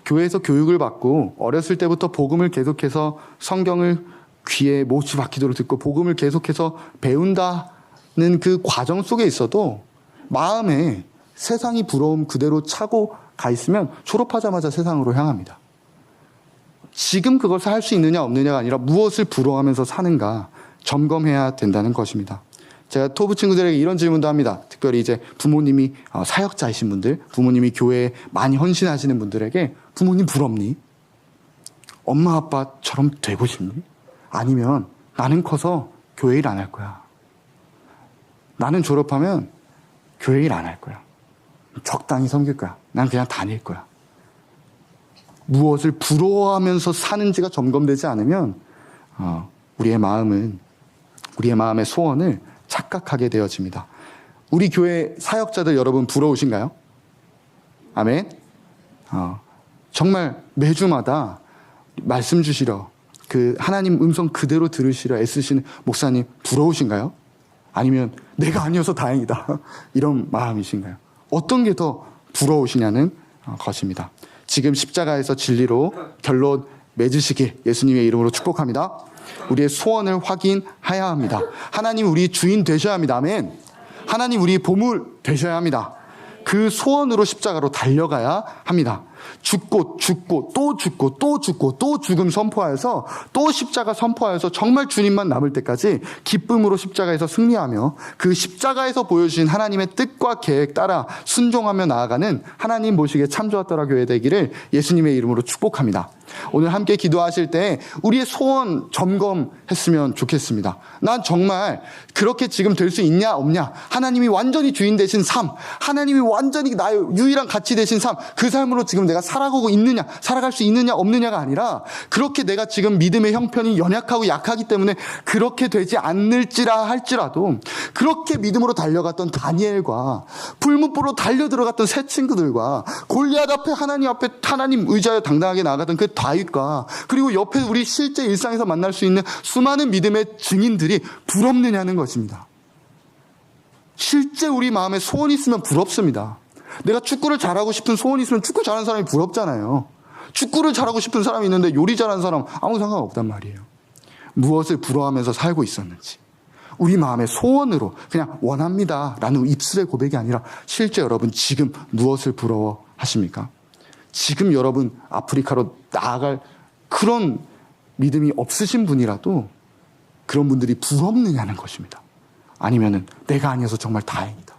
교회에서 교육을 받고 어렸을 때부터 복음을 계속해서 성경을 귀에 못이 박히도록 듣고 복음을 계속해서 배운다는 그 과정 속에 있어도 마음에 세상이 부러움 그대로 차고 가 있으면 졸업하자마자 세상으로 향합니다. 지금 그것을 할 수 있느냐 없느냐가 아니라 무엇을 부러워하면서 사는가 점검해야 된다는 것입니다. 제가 토부 친구들에게 이런 질문도 합니다. 특별히 이제 부모님이 사역자이신 분들, 부모님이 교회에 많이 헌신하시는 분들에게 부모님 부럽니? 엄마 아빠처럼 되고 싶니? 아니면 나는 커서 교회 일 안 할 거야. 나는 졸업하면 교회 일 안 할 거야. 적당히 섬길 거야. 난 그냥 다닐 거야. 무엇을 부러워하면서 사는지가 점검되지 않으면 우리의 마음의 소원을 착각하게 되어집니다. 우리 교회 사역자들 여러분 부러우신가요? 아멘. 정말 매주마다 말씀 주시러 그 하나님 음성 그대로 들으시려 애쓰시는 목사님 부러우신가요? 아니면 내가 아니어서 다행이다 이런 마음이신가요? 어떤 게 더 부러우시냐는 것입니다. 지금 십자가에서 진리로 결론 맺으시길 예수님의 이름으로 축복합니다. 우리의 소원을 확인해야 합니다. 하나님 우리 주인 되셔야 합니다. 아멘. 하나님 우리 보물 되셔야 합니다. 그 소원으로 십자가로 달려가야 합니다. 죽고 또 죽고 또 죽음 선포하여서 또 십자가 선포하여서 정말 주님만 남을 때까지 기쁨으로 십자가에서 승리하며 그 십자가에서 보여주신 하나님의 뜻과 계획 따라 순종하며 나아가는 하나님 보시기에 참 좋았더라 교회 되기를 예수님의 이름으로 축복합니다. 오늘 함께 기도하실 때 우리의 소원 점검했으면 좋겠습니다. 난 정말 그렇게 지금 될 수 있냐 없냐, 하나님이 완전히 주인 되신 삶, 하나님이 완전히 나의 유일한 가치 되신 삶, 그 삶으로 지금 내가 살아가고 있느냐, 살아갈 수 있느냐 없느냐가 아니라 그렇게 내가 지금 믿음의 형편이 연약하고 약하기 때문에 그렇게 되지 않을지라 할지라도 그렇게 믿음으로 달려갔던 다니엘과 불무불로 달려들어갔던 새 친구들과 골리앗 앞에 하나님 의지하여 당당하게 나아가던 그 다윗과 그리고 옆에 우리 실제 일상에서 만날 수 있는 수많은 믿음의 증인들이 부럽느냐는 것입니다. 실제 우리 마음에 소원이 있으면 부럽습니다. 내가 축구를 잘하고 싶은 소원이 있으면 축구 잘하는 사람이 부럽잖아요. 축구를 잘하고 싶은 사람이 있는데 요리 잘하는 사람 아무 상관없단 말이에요. 무엇을 부러워하면서 살고 있었는지, 우리 마음의 소원으로 그냥 원합니다 라는 입술의 고백이 아니라 실제 여러분 지금 무엇을 부러워하십니까? 지금 여러분 아프리카로 나아갈 그런 믿음이 없으신 분이라도 그런 분들이 부럽느냐는 것입니다. 아니면은 내가 아니어서 정말 다행이다.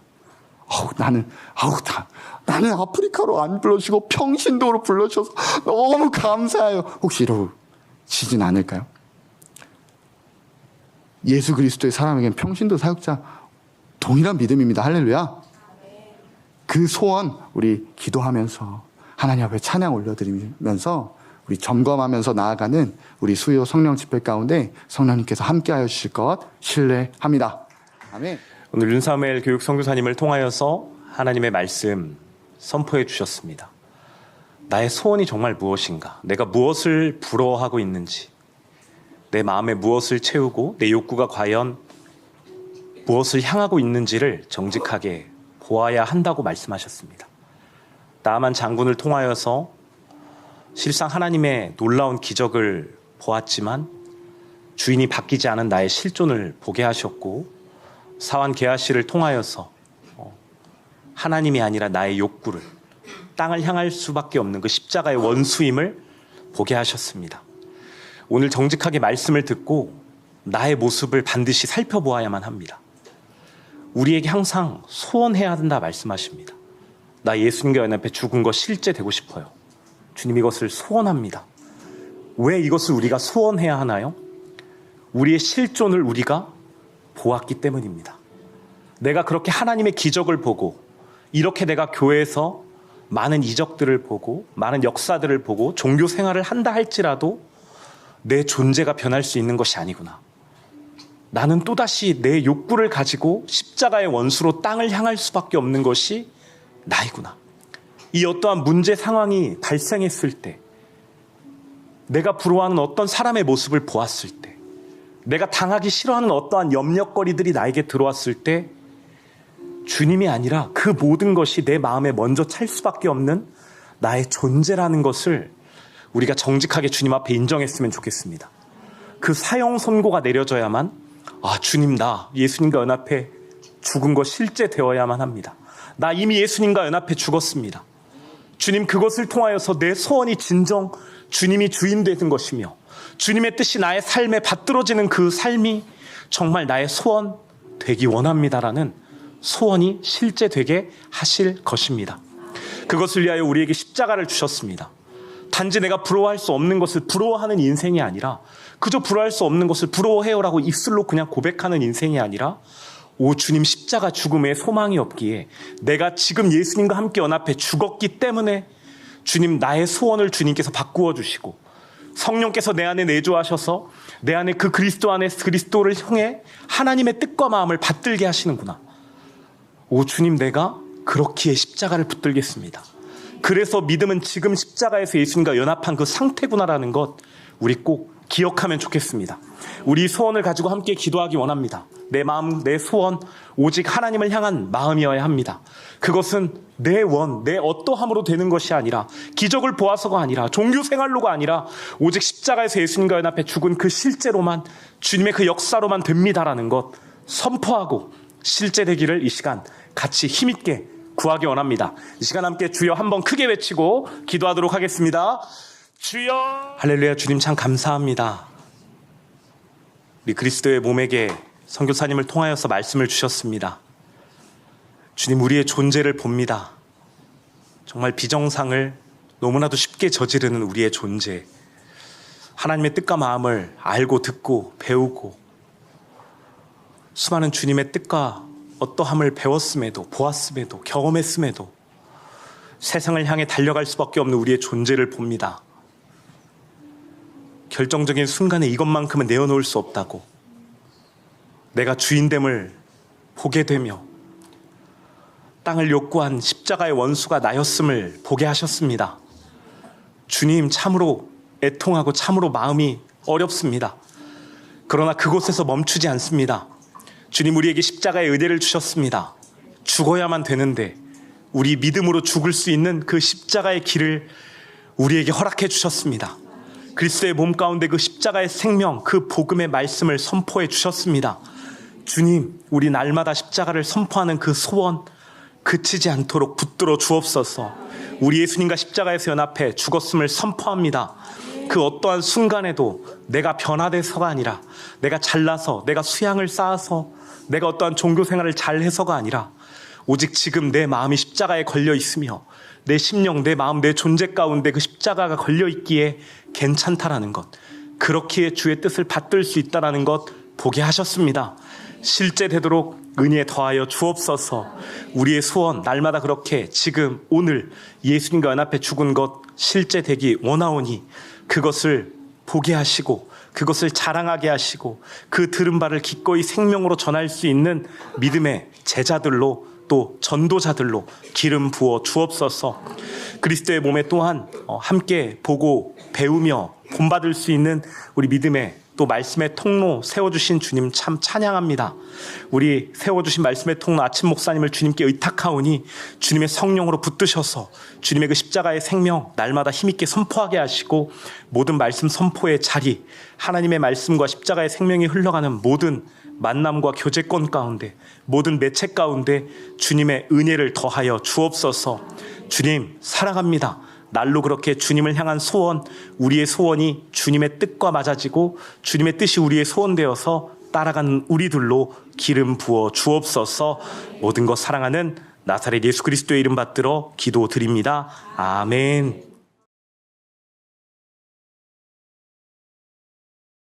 나는 아프리카로 안 불러주시고 평신도로 불러주셔서 너무 감사해요. 혹시 이러시진 않을까요? 예수 그리스도의 사람에게는 평신도 사역자 동일한 믿음입니다. 할렐루야. 그 소원 우리 기도하면서 하나님 앞에 찬양 올려드리면서 우리 점검하면서 나아가는 우리 수요 성령 집회 가운데 성령님께서 함께하여 주실 것 신뢰합니다. 아멘. 오늘 윤사무엘 교육 선교사님을 통하여서 하나님의 말씀 선포해 주셨습니다. 나의 소원이 정말 무엇인가? 내가 무엇을 부러워하고 있는지, 내 마음에 무엇을 채우고 내 욕구가 과연 무엇을 향하고 있는지를 정직하게 보아야 한다고 말씀하셨습니다. 나아만 장군을 통하여서 실상 하나님의 놀라운 기적을 보았지만 주인이 바뀌지 않은 나의 실존을 보게 하셨고, 사환 게하시를 통하여서 하나님이 아니라 나의 욕구를, 땅을 향할 수밖에 없는 그 십자가의 원수임을 보게 하셨습니다. 오늘 정직하게 말씀을 듣고 나의 모습을 반드시 살펴보아야만 합니다. 우리에게 항상 소원해야 한다 말씀하십니다. 나 예수님과 연합해 죽은 거 실제 되고 싶어요. 주님 이것을 소원합니다. 왜 이것을 우리가 소원해야 하나요? 우리의 실존을 우리가 보았기 때문입니다. 내가 그렇게 하나님의 기적을 보고, 이렇게 내가 교회에서 많은 이적들을 보고 많은 역사들을 보고 종교 생활을 한다 할지라도 내 존재가 변할 수 있는 것이 아니구나. 나는 또다시 내 욕구를 가지고 십자가의 원수로 땅을 향할 수밖에 없는 것이 나이구나. 이 어떠한 문제 상황이 발생했을 때, 내가 부러워하는 어떤 사람의 모습을 보았을 때, 내가 당하기 싫어하는 어떠한 염려거리들이 나에게 들어왔을 때, 주님이 아니라 그 모든 것이 내 마음에 먼저 찰 수밖에 없는 나의 존재라는 것을 우리가 정직하게 주님 앞에 인정했으면 좋겠습니다. 그 사형 선고가 내려져야만, 주님, 나 예수님과 연합해 죽은 거 실제 되어야만 합니다. 나 이미 예수님과 연합해 죽었습니다. 주님, 그것을 통하여서 내 소원이 진정 주님이 주인 되는 것이며, 주님의 뜻이 나의 삶에 받들어지는 그 삶이 정말 나의 소원 되기 원합니다라는 소원이 실제 되게 하실 것입니다. 그것을 위하여 우리에게 십자가를 주셨습니다. 단지 내가 부러워할 수 없는 것을 부러워하는 인생이 아니라, 그저 부러워할 수 없는 것을 부러워해요라고 입술로 그냥 고백하는 인생이 아니라, 오 주님, 십자가 죽음에 소망이 없기에 내가 지금 예수님과 함께 연합해 죽었기 때문에 주님, 나의 소원을 주님께서 바꾸어 주시고 성령께서 내 안에 내주하셔서 내 안에 그 그리스도 안에 그리스도를 향해 하나님의 뜻과 마음을 받들게 하시는구나. 오 주님, 내가 그렇기에 십자가를 붙들겠습니다. 그래서 믿음은 지금 십자가에서 예수님과 연합한 그 상태구나라는 것 우리 꼭 기억하면 좋겠습니다. 우리 소원을 가지고 함께 기도하기 원합니다. 내 마음, 내 소원, 오직 하나님을 향한 마음이어야 합니다. 그것은 내 어떠함으로 되는 것이 아니라, 기적을 보아서가 아니라, 종교 생활로가 아니라, 오직 십자가에서 예수님과 연합해 죽은 그 실제로만, 주님의 그 역사로만 됩니다라는 것 선포하고 실제 되기를 이 시간 같이 힘있게 구하기 원합니다. 이 시간 함께 주여 한번 크게 외치고 기도하도록 하겠습니다. 주여. 할렐루야. 주님 참 감사합니다. 우리 그리스도의 몸에게 선교사님을 통하여서 말씀을 주셨습니다. 주님, 우리의 존재를 봅니다. 정말 비정상을 너무나도 쉽게 저지르는 우리의 존재, 하나님의 뜻과 마음을 알고 듣고 배우고 수많은 주님의 뜻과 어떠함을 배웠음에도, 보았음에도, 경험했음에도 세상을 향해 달려갈 수밖에 없는 우리의 존재를 봅니다. 결정적인 순간에 이것만큼은 내어놓을 수 없다고, 내가 주인됨을 보게 되며 땅을 욕구한 십자가의 원수가 나였음을 보게 하셨습니다. 주님, 참으로 애통하고 참으로 마음이 어렵습니다. 그러나 그곳에서 멈추지 않습니다. 주님, 우리에게 십자가의 은혜를 주셨습니다. 죽어야만 되는데 우리 믿음으로 죽을 수 있는 그 십자가의 길을 우리에게 허락해 주셨습니다. 그리스도의 몸 가운데 그 십자가의 생명, 그 복음의 말씀을 선포해 주셨습니다. 주님, 우리 날마다 십자가를 선포하는 그 소원 그치지 않도록 붙들어 주옵소서. 우리 예수님과 십자가에서 연합해 죽었음을 선포합니다. 그 어떠한 순간에도 내가 변화돼서가 아니라, 내가 잘나서, 내가 수양을 쌓아서, 내가 어떠한 종교 생활을 잘해서가 아니라, 오직 지금 내 마음이 십자가에 걸려 있으며 내 심령, 내 마음, 내 존재 가운데 그 십자가가 걸려 있기에 괜찮다라는 것, 그렇기에 주의 뜻을 받들 수 있다라는 것 보게 하셨습니다. 실제 되도록 은혜에 더하여 주옵소서. 우리의 소원 날마다 그렇게 지금 오늘 예수님과 연합해 죽은 것 실제 되기 원하오니 그것을 보게 하시고 그것을 자랑하게 하시고 그 들은 바를 기꺼이 생명으로 전할 수 있는 믿음의 제자들로, 또 전도자들로 기름 부어 주옵소서. 그리스도의 몸에 또한 함께 보고 배우며 본받을 수 있는 우리 믿음의 또 말씀의 통로 세워주신 주님 참 찬양합니다. 우리 세워주신 말씀의 통로 아침 목사님을 주님께 의탁하오니 주님의 성령으로 붙드셔서 주님의 그 십자가의 생명 날마다 힘있게 선포하게 하시고, 모든 말씀 선포의 자리, 하나님의 말씀과 십자가의 생명이 흘러가는 모든 만남과 교제권 가운데, 모든 매체 가운데 주님의 은혜를 더하여 주옵소서. 주님 사랑합니다. 날로 그렇게 주님을 향한 소원, 우리의 소원이 주님의 뜻과 맞아지고 주님의 뜻이 우리의 소원되어서 따라가는 우리들로 기름 부어 주옵소서. 모든 것 사랑하는 나사렛 예수 그리스도의 이름 받들어 기도드립니다. 아멘.